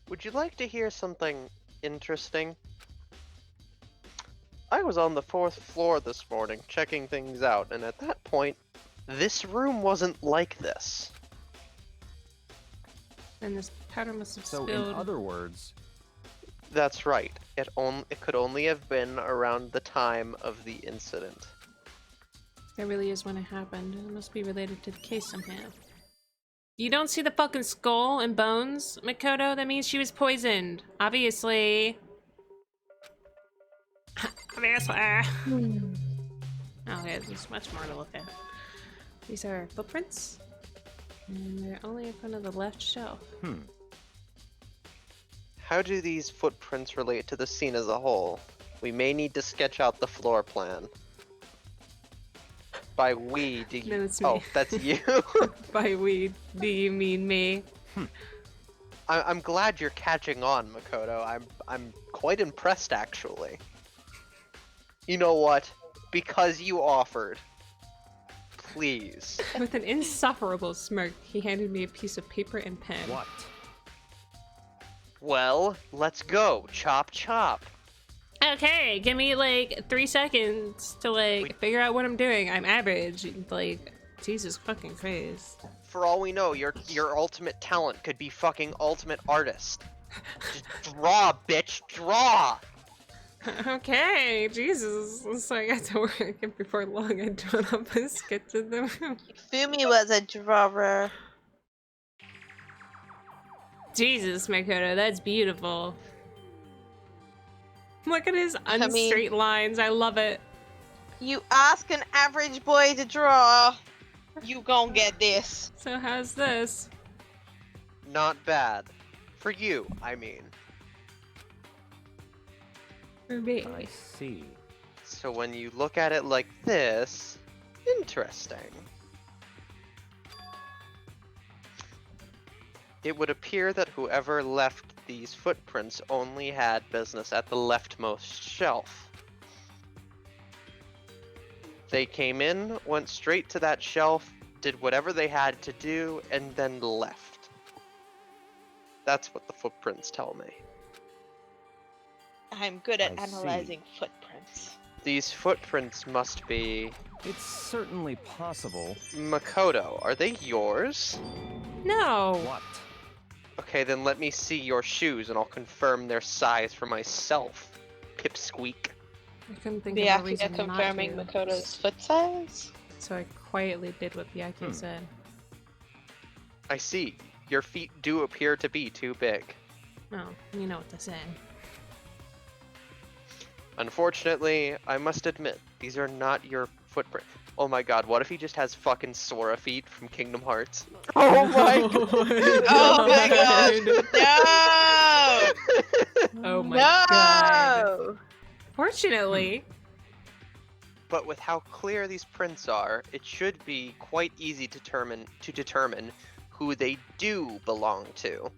Would you like to hear something interesting? I was on the 4th floor this morning, checking things out, and at that point, this room wasn't like this. And this powder must have So, spilled. in other words, That's right. It could only have been around the time of the incident. That really is when it happened. It must be related to the case somehow. You don't see the fucking skull and bones, Makoto? That means she was poisoned. Obviously. Obviously. Okay, there's much more to look at. These are footprints. And they're only in front of the left shelf. How do these footprints relate to the scene as a whole? We may need to sketch out the floor plan. By we, do you... No, it's me. Oh, that's you? By we, do you mean me? I'm glad you're catching on, Makoto. I'm quite impressed, actually. You know what? Because you offered. Please. With an insufferable smirk, he handed me a piece of paper and pen. what? Well, let's go. Chop chop. Okay, give me like 3 seconds to like figure out what I'm doing. I'm average. Like, Jesus fucking Christ. For all we know, your ultimate talent could be fucking ultimate artist. Just draw, bitch, draw! Okay, Jesus. So I got to work, and before long I drawn up a sketch of the room. Fumi was a drawer. Jesus, Makoto, that's beautiful. Look at his I mean- unstraight lines. I love it. You ask an average boy to draw, you gon' get this. So how's this? Not bad. For you, I mean. For me. I see. So when you look at it like this, interesting. It would appear that whoever left these footprints only had business at the leftmost shelf. They came in, went straight to that shelf, did whatever they had to do, and then left. That's what the footprints tell me. I'm good at I see. analyzing footprints. These footprints must be... It's certainly possible. Makoto, are they yours? No. What? Okay, then let me see your shoes and I'll confirm their size for myself. Pipsqueak. I couldn't think of a Byakuya reason confirming not to. Makoto's foot size? So I quietly did what Byakuya said. I see. Your feet do appear to be too big. Oh, you know what to say. Unfortunately, I must admit, these are not your footprints. Oh my god, what if he just has fucking Sora feet from Kingdom Hearts? Oh my Oh my god! No! Oh my god. No! Fortunately, But with how clear these prints are, it should be quite easy to determine who they do belong to.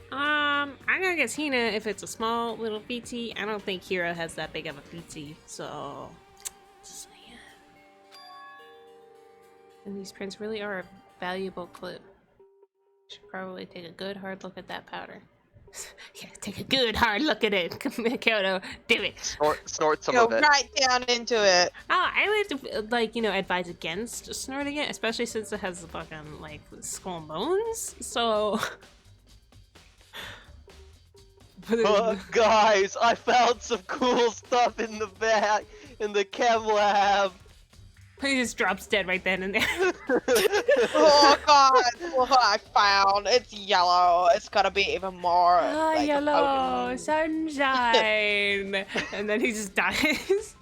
I'm gonna guess Hina if it's a small little feetie. I don't think Hiro has that big of a feetie, so just saying. And these prints really are a valuable clue. Should probably take a good hard look at that powder. Yeah, take a good hard look at it, Makoto. Do it. Snort some Go of it. right down into it. I would like advise against snorting it, especially since it has the fucking like skull and bones. So. Guys, I found some cool stuff in the back, in the chem lab. He just drops dead right then and there. Oh god, what I found. It's yellow. It's gotta be even more. Ah, like, yellow potent. sunshine, and then he just dies.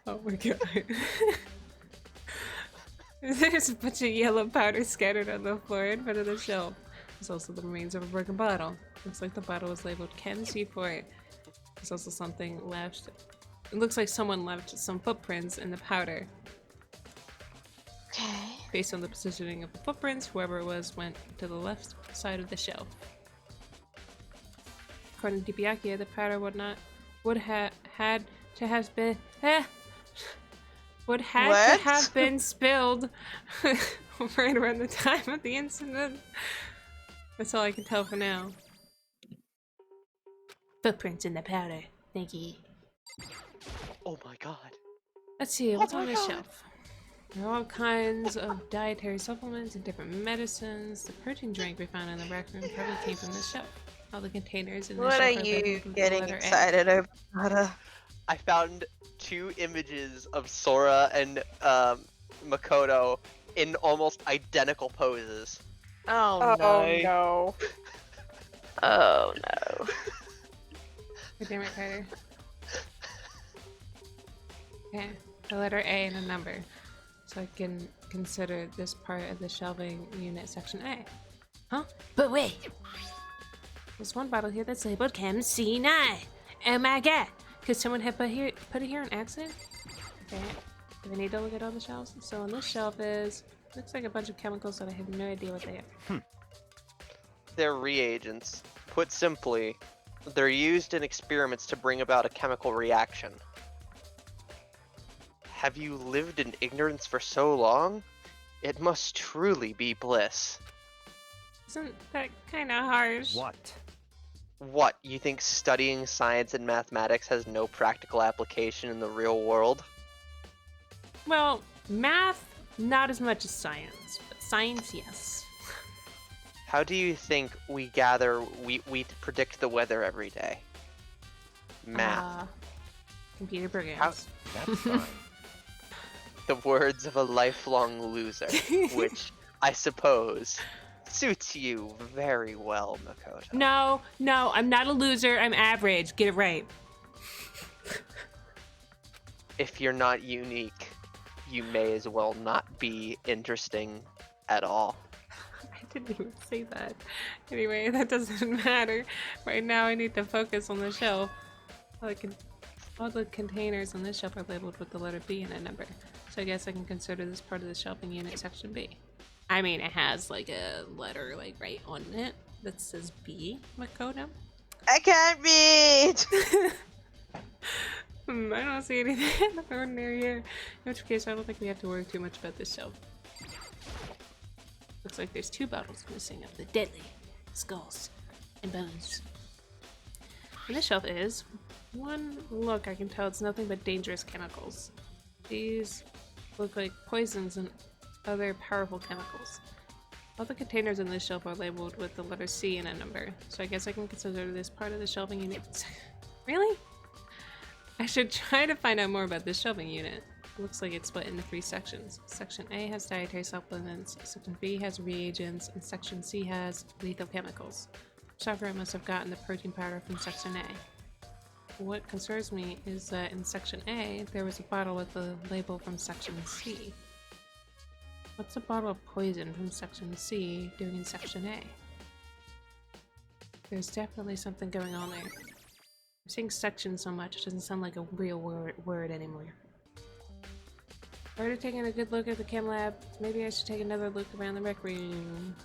Oh my god! There's a bunch of yellow powder scattered on the floor in front of the shelf. There's also the remains of a broken bottle. Looks like the bottle was labeled Chem C4. There's also something left. It looks like someone left some footprints in the powder. Okay. Based on the positioning of the footprints, whoever it was went to the left side of the shelf. According to Byakuya, the powder would have been What? have been spilled right around the time of the incident. That's all I can tell for now. Footprints in the powder. Thank you. Oh my god. Let's see what's on this shelf. There are all kinds of dietary supplements and different medicines. The protein drink we found in the rec room probably came from this shelf. All the containers in this What shelf are are you labeled with the getting letter A. excited over? Nada? I found 2 images of Sora and Makoto in almost identical poses. Oh, no. Oh no. God damn it, Carter. Okay, the letter A and a number. So I can consider this part of the shelving unit section A. Huh? But wait! There's one bottle here that's labeled Chem C9. Oh my god! Could someone have put it here on accident? Okay. Do we need to look at all the shelves? So on this shelf is... looks like a bunch of chemicals that I have no idea what they are. They're reagents. Put simply, they're used in experiments to bring about a chemical reaction. Have you lived in ignorance for so long? It must truly be bliss. Isn't that kind of harsh? What? What, you think studying science and mathematics has no practical application in the real world? Well, math, not as much as science, but science, yes. How do you think we predict the weather every day? Math. Computer programs. That's fine. The words of a lifelong loser, which I suppose suits you very well, Makoto. No, I'm not a loser. I'm average. Get it right. If you're not unique, you may as well not be interesting at all. I didn't even say that. Anyway, that doesn't matter. Right now, I need to focus on the shelf. All the containers on this shelf are labeled with the letter B and a number. So I guess I can consider this part of the shelving unit section B. I mean, it has like a letter like right on it that says B, Makoto. I can't read! I don't see anything ordinary here. In which case, I don't think we have to worry too much about this shelf. Looks like there's 2 bottles missing of the deadly skulls and bones. And this shelf is one look. I can tell it's nothing but dangerous chemicals. These look like poisons and other powerful chemicals. All the containers in this shelf are labeled with the letter C and a number, so I guess I can consider this part of the shelving unit. Really? I should try to find out more about this shelving unit. It looks like it's split into 3 sections. Section A has dietary supplements, Section B has reagents, and Section C has lethal chemicals. Sakura must have gotten the protein powder from Section A. What concerns me is that in Section A, there was a bottle with the label from Section C. What's a bottle of poison from Section C doing in Section A? There's definitely something going on there. I'm saying section so much, it doesn't sound like a real word anymore. After taking a good look at the chem lab, maybe I should take another look around the rec room.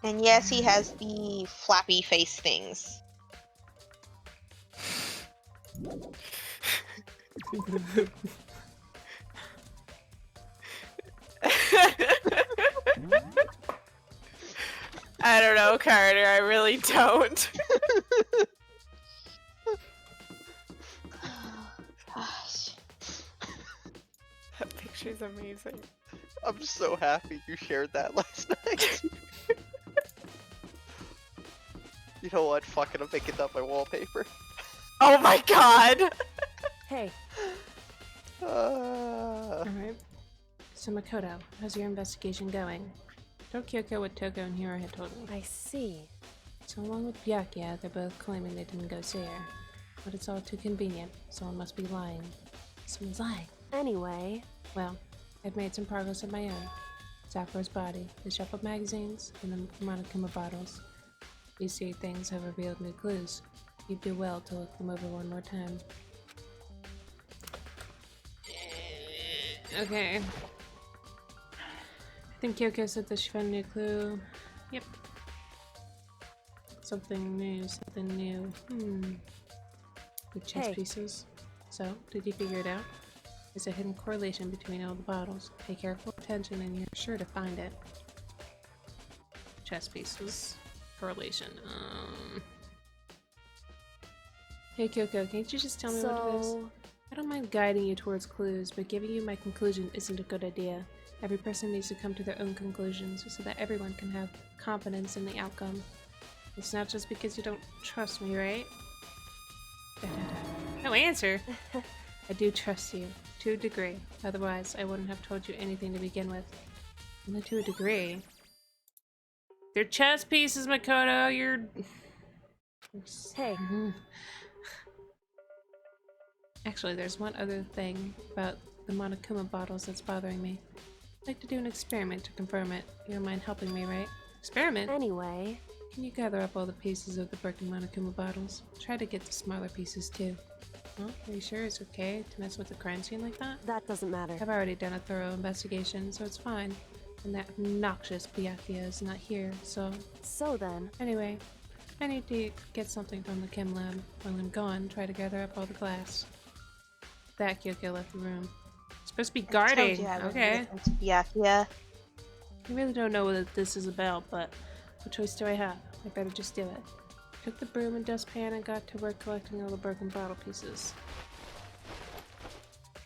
And yes, he has the flappy face things. I don't know, Carter. I really don't. Gosh. That picture's amazing. I'm so happy you shared that last night. You know what? Fuck it, I'm making that my wallpaper. Oh my god! Hey, Alright. So Makoto, how's your investigation going? Told Kyoko what Toko and Hiro had told me. I see. So along with Byakuya, they're both claiming they didn't go see her. But it's all too convenient. Someone must be lying. Someone's lying. Anyway, Well, I've made some progress of my own. Sakura's body, the shelf of magazines, and the Monokuma bottles. These 3 things have revealed new clues. You'd do well to look them over one more time. Okay. I think Kyoko said that she found a new clue. Yep. Something new, something new. The chess Hey. pieces. So, did you figure it out? There's a hidden correlation between all the bottles. Pay careful attention and you're sure to find it. Chess pieces. Correlation. Hey Kyoko, can't you just tell me what it is? so I don't mind guiding you towards clues, but giving you my conclusion isn't a good idea. Every person needs to come to their own conclusions so that everyone can have confidence in the outcome. It's not just because you don't trust me, right? No answer! I do trust you, to a degree. Otherwise, I wouldn't have told you anything to begin with. Only to a degree. They're chess pieces, Makoto! You're... hey, Actually, there's one other thing about the Monokuma bottles that's bothering me. I'd like to do an experiment to confirm it. You don't mind helping me, right? Experiment? anyway, Can you gather up all the pieces of the broken Monokuma bottles? Try to get the smaller pieces too. Well, are you sure it's okay to mess with the crime scene like that? that doesn't matter. I've already done a thorough investigation, so it's fine. And that obnoxious Byakuya is not here, so... So then, Anyway, I need to get something from the chem lab. While I'm gone, try to gather up all the glass. That Kyoko left the room. Supposed to be guarding. Okay. Yeah. I really don't know what this is about, but what choice do I have? I better just do it. Took the broom and dustpan and got to work collecting all the broken bottle pieces.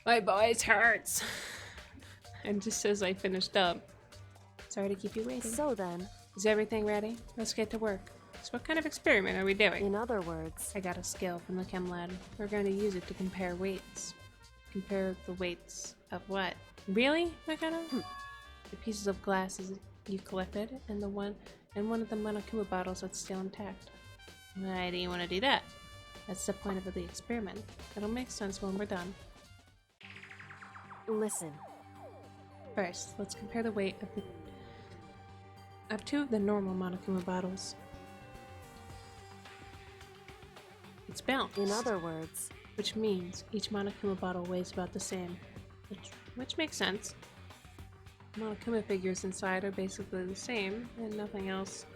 My voice hurts. And just as I finished up, sorry to keep you waiting. so then, Is everything ready? Let's get to work. So what kind of experiment are we doing? in other words, I got a skill from the chem lab. We're going to use it to compare weights. Compare the weights of what? Really, Makoto? the pieces of glass you collected, and one of the Monokuma bottles that's still intact. Why do you want to do that? That's the point of the experiment. It'll make sense when we're done. Listen. First, let's compare the weight of two of the normal Monokuma bottles. It's balanced. In other words, which means each Monokuma bottle weighs about the same, which makes sense. Monokuma figures inside are basically the same, and nothing else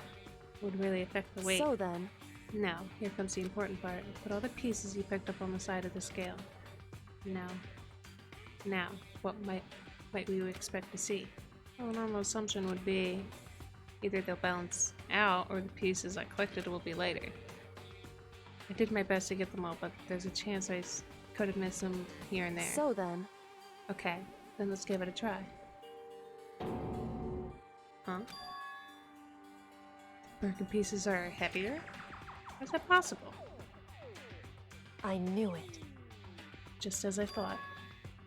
would really affect the weight. so then, Now, here comes the important part. Put all the pieces you picked up on the side of the scale. Now, what might we expect to see? Well, a normal assumption would be either they'll balance out, or the pieces I collected will be lighter. I did my best to get them all, but there's a chance I could have missed them here and there. so then, Okay, then let's give it a try. Huh? Broken pieces are heavier? How's that possible? I knew it. Just as I thought.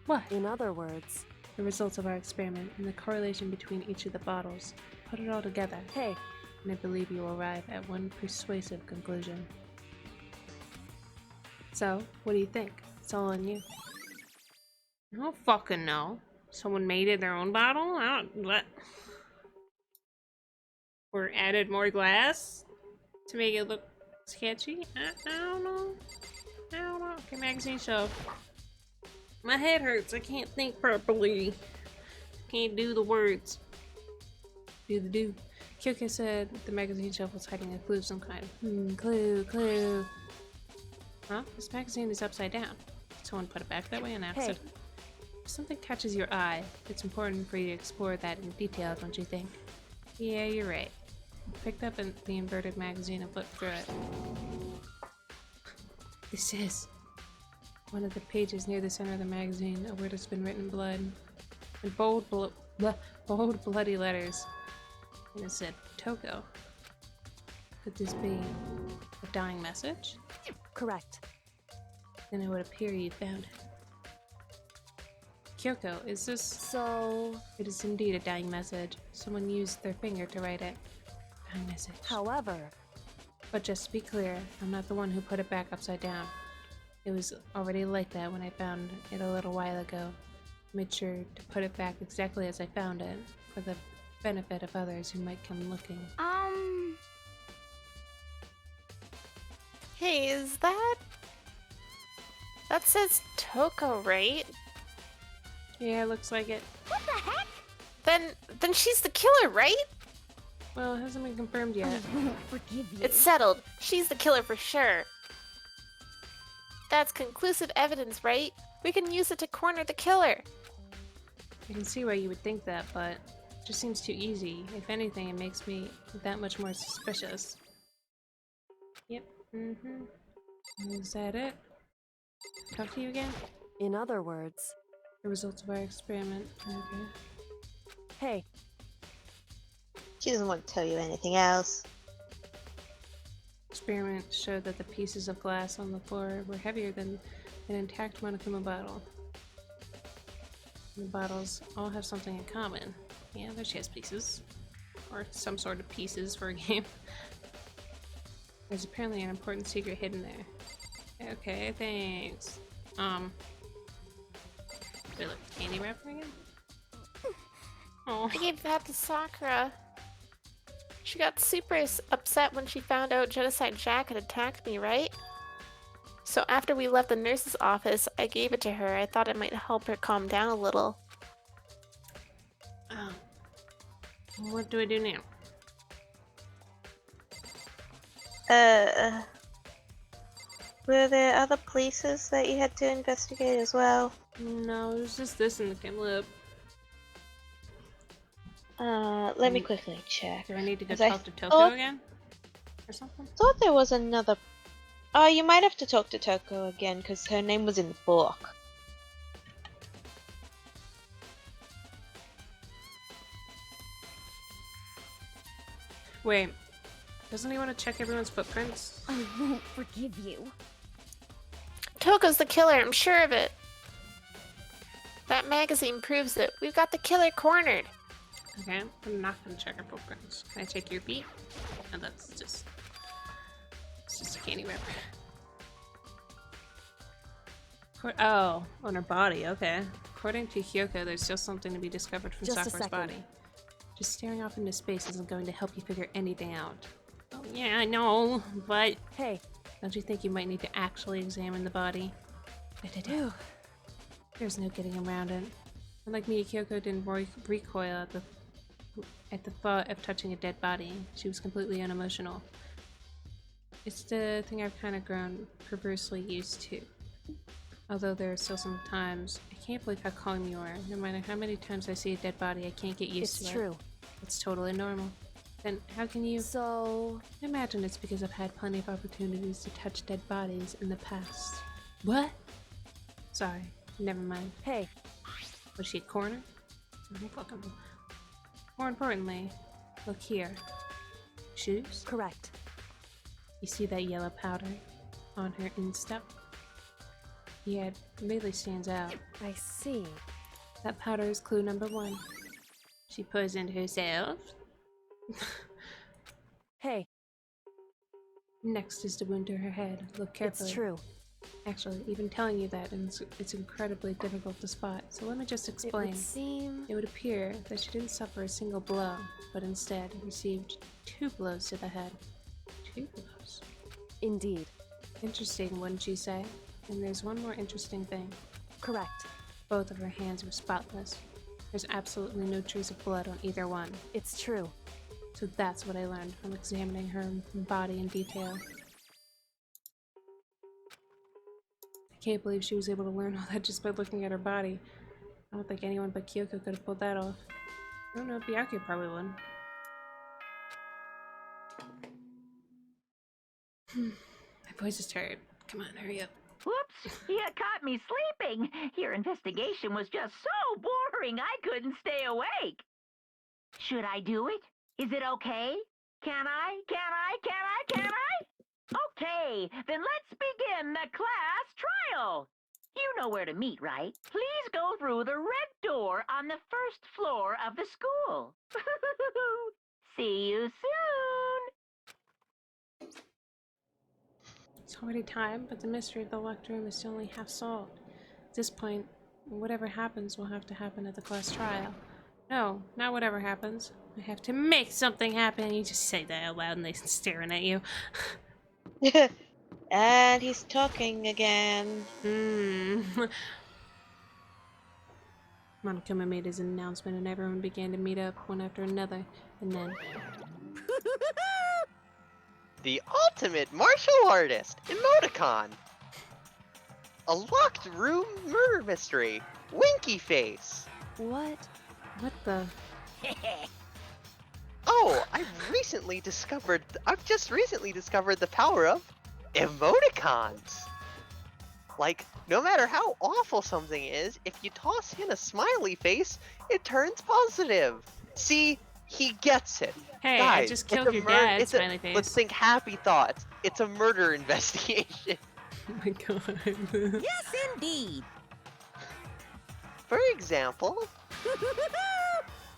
What? In other words, The results of our experiment and the correlation between each of the bottles. Put it all together, hey, and I believe you will arrive at one persuasive conclusion. So, what do you think? It's all on you. I don't fucking know. Someone made it their own bottle? I don't... What? Or added more glass to make it look sketchy? I don't know. I don't know. Okay, magazine shelf. My head hurts. I can't think properly. Can't do the words. Do. Kyoka said the magazine shelf was hiding a clue of some kind. Clue. Huh? This magazine is upside down. Someone put it back that way on accident. If something catches your eye, it's important for you to explore that in detail, don't you think? Yeah, you're right. Picked up the inverted magazine and flipped through it. This is one of the pages near the center of the magazine. A word has been written in blood, in bold bloody letters, and it said Toko. Could this be a dying message? correct. Then it would appear you found it. Kyoko, is this... So, It is indeed a dying message. Someone used their finger to write it. Dying message. however, But just to be clear, I'm not the one who put it back upside down. It was already like that when I found it a little while ago. Made sure to put it back exactly as I found it, for the benefit of others who might come looking. Hey, is that... That says Toko, right? Yeah, looks like it. What the heck? Then she's the killer, right? Well, it hasn't been confirmed yet. I won't forgive you. It's settled. She's the killer for sure. That's conclusive evidence, right? We can use it to corner the killer. I can see why you would think that, but it just seems too easy. If anything, it makes me that much more suspicious. Yep. Is that it? Talk to you again? in other words, The results of our experiment. Okay. hey, She doesn't want to tell you anything else. Experiment showed that the pieces of glass on the floor were heavier than an intact Monokuma bottle. The bottles all have something in common. Yeah, there she has pieces. Or some sort of pieces for a game. There's apparently an important secret hidden there. Okay, thanks. Do I look candy wrapper again? Oh. I gave that to Sakura. She got super upset when she found out Genocide Jack had attacked me, right? So after we left the nurse's office, I gave it to her. I thought it might help her calm down a little. What do I do now? Were there other places that you had to investigate as well? No, there's just this in the chem lab. Let me quickly check. Do I need to go 'Cause I talk to Toko thought- again? Or something? Thought there was another. Oh, you might have to talk to Toko again because her name was in the book. Wait, doesn't he want to check everyone's footprints? I won't forgive you. Toko's the killer, I'm sure of it. That magazine proves it. We've got the killer cornered. Okay, I'm not gonna check her footprints. Can I take your beat? No, it's just a candy wrapper. Oh, on her body, okay. According to Hyoko, there's still something to be discovered from Just a Sakura's second. body. Just staring off into space isn't going to help you figure anything out. Oh, yeah, I know, but Hey, don't you think you might need to actually examine the body? Ew. There's no getting around it. Unlike me, Kyoko didn't recoil at the thought of touching a dead body. She was completely unemotional. It's the thing I've kind of grown perversely used to. Although there are still some times, I can't believe how calm you are. No matter how many times I see a dead body, I can't get used to it. It's true. It's totally normal. Then how can you... So... I imagine it's because I've had plenty of opportunities to touch dead bodies in the past. What? Sorry, never mind. Hey, Was she a corner? More importantly, look here. Shoes? correct. You see that yellow powder on her instep? Yeah, it really stands out. I see. That powder is clue number 1. She poisoned herself. Hey, Next is the wound to her head. Look carefully. it's true. Actually, even telling you that, and it's incredibly difficult to spot. So let me just It explain. would seem... It would appear that she didn't suffer a single blow, but instead received 2 blows to the head. 2 blows. Indeed. Interesting, wouldn't you say? And there's one more interesting thing. Correct. Both of her hands were spotless. There's absolutely no trace of blood on either one. It's true. So that's what I learned from examining her body in detail. I can't believe she was able to learn all that just by looking at her body. I don't think anyone but Kyoko could have pulled that off. I don't know, Byakuya probably would. My voice is tired. Come on, hurry up. Whoops! You caught me sleeping. Your investigation was just so boring I couldn't stay awake. Should I do it? Is it okay? Can I? Can I? Okay, then let's begin the class trial. You know where to meet, right? Please go through the red door on the first floor of the school. See you soon. It's already time, but the mystery of the locked room is still only half solved. At this point, whatever happens will have to happen at the class trial. No, not whatever happens. I have to make something happen. You just say that out loud and they're staring at you. And he's talking again. Monokuma made his announcement and everyone began to meet up one after another. And then... The ultimate martial artist, Emoticon! A locked room murder mystery, Winky Face! What? What the... Oh, I've just recently discovered the power of emoticons! Like, no matter how awful something is, if you toss in a smiley face, it turns positive! See? He gets it. Hey, Guys, I just killed your dad, smiley face. Let's think happy thoughts. It's a murder investigation. Oh my god. Yes, indeed. For example,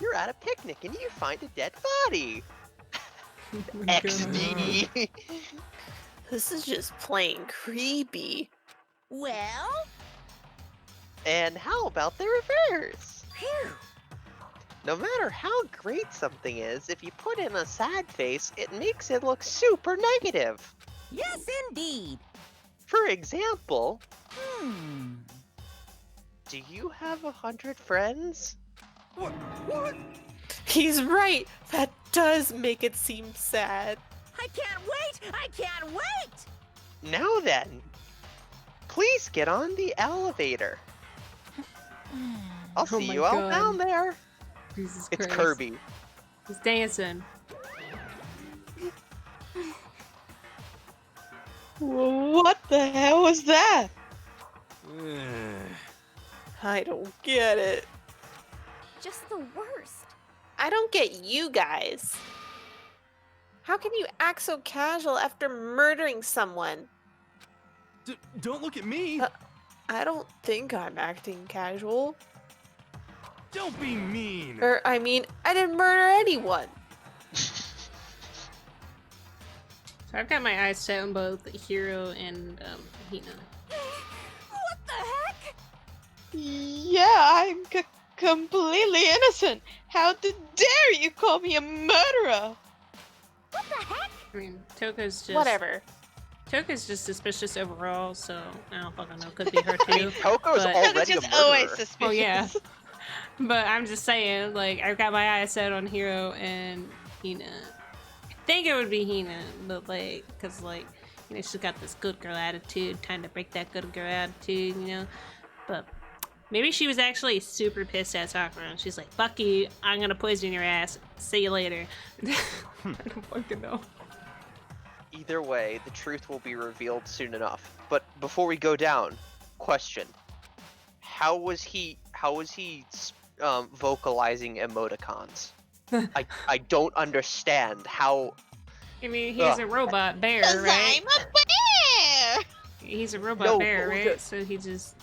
you're at a picnic and you find a dead body. Oh my god. XD. This is just plain creepy. Well? And how about the reverse? Phew. No matter how great something is, if you put in a sad face, it makes it look super negative. Yes, indeed. For example, Hmm. do you have 100 friends? What? He's right. That does make it seem sad. I can't wait! I can't wait! Now then, please get on the elevator. I'll Oh see my you out God. down there. Jesus It's Christ. Kirby. He's dancing. What the hell was that? I don't get it. Just the worst. I don't get you guys. How can you act so casual after murdering someone? Don't look at me! I don't think I'm acting casual. Don't be mean. I mean, I didn't murder anyone. So I've got my eyes set on both Hiro and Hina. What the heck? Yeah, I'm completely innocent. How dare you call me a murderer? What the heck? I mean, Toka's just Whatever. Toka's just suspicious overall, so I don't fucking know. Could be her I mean, too. Toko's but- already It's a just murderer. always suspicious. Oh yeah. But I'm just saying, like, I've got my eyes set on Hiro and Hina. I think it would be Hina, but like, cause like, you know, she's got this good girl attitude, trying to break that good girl attitude, you know. But maybe she was actually super pissed at Sakura, and she's like, "Fuck you! I'm gonna poison your ass. See you later." I don't fucking know. Either way, the truth will be revealed soon enough. But before we go down, question: How was he vocalizing emoticons? I don't understand how. I mean, he's a robot bear, right? I'm a bear! He's a robot No, bear, but right? So he just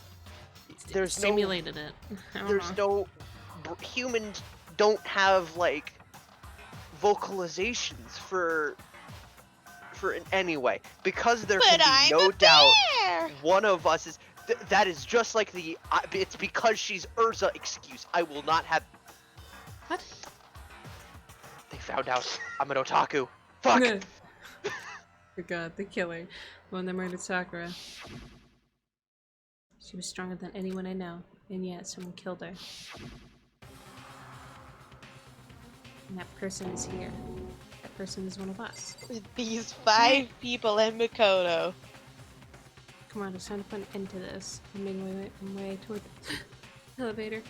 There's no. simulated it. I don't There's know. no. Humans don't have like vocalizations for in any way, because there But can be I'm no a doubt bear! one of us is. That is just like the. It's because she's Urza excuse. I will not have. What? They found out I'm an otaku. Fuck. Oh god, the killer. One that murdered Sakura. She was stronger than anyone I know, and yet someone killed her. And that person is here. That person is one of us. These 5 people in Mikoto. Come on, it's time to put an end to this. I'm making my way toward the elevator.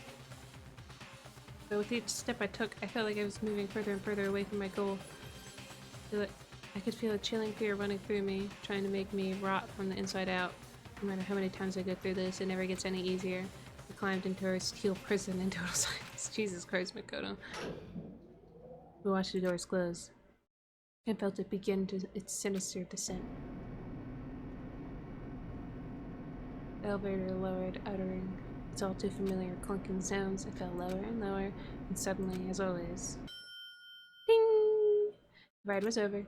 But with each step I took, I felt like I was moving further and further away from my goal. I could feel a chilling fear running through me, trying to make me rot from the inside out. No matter how many times I go through this, it never gets any easier. I climbed into our steel prison in total silence. Jesus Christ, Makoto. We watched the doors close. I felt it begin its sinister descent. The elevator lowered, uttering its all too familiar clunking sounds. It fell lower and lower, and suddenly, as always, ding! The ride was over.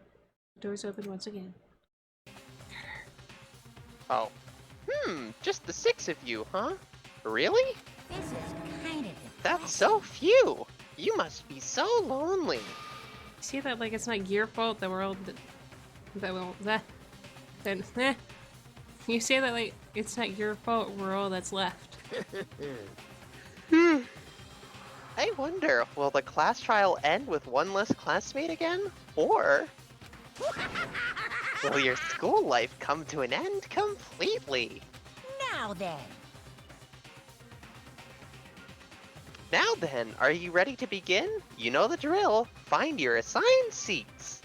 The doors opened once again. Oh. Just the 6 of you, huh? Really? This is kind of That's so few. You must be so lonely. See that, like, it's not your fault that we're all you say that like it's not your fault we're all that's left. I wonder, will the class trial end with one less classmate again? Or will your school life come to an end completely? Now then. Now then, are you ready to begin? You know the drill. Find your assigned seats.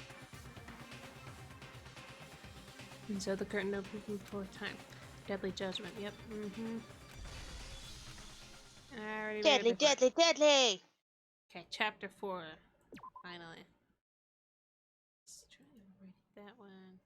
And so the curtain opened for the 4th time. Deadly judgment, yep. Alrighty, Deadly, deadly, deadly! Okay, chapter 4. Finally. Let's try and read that one.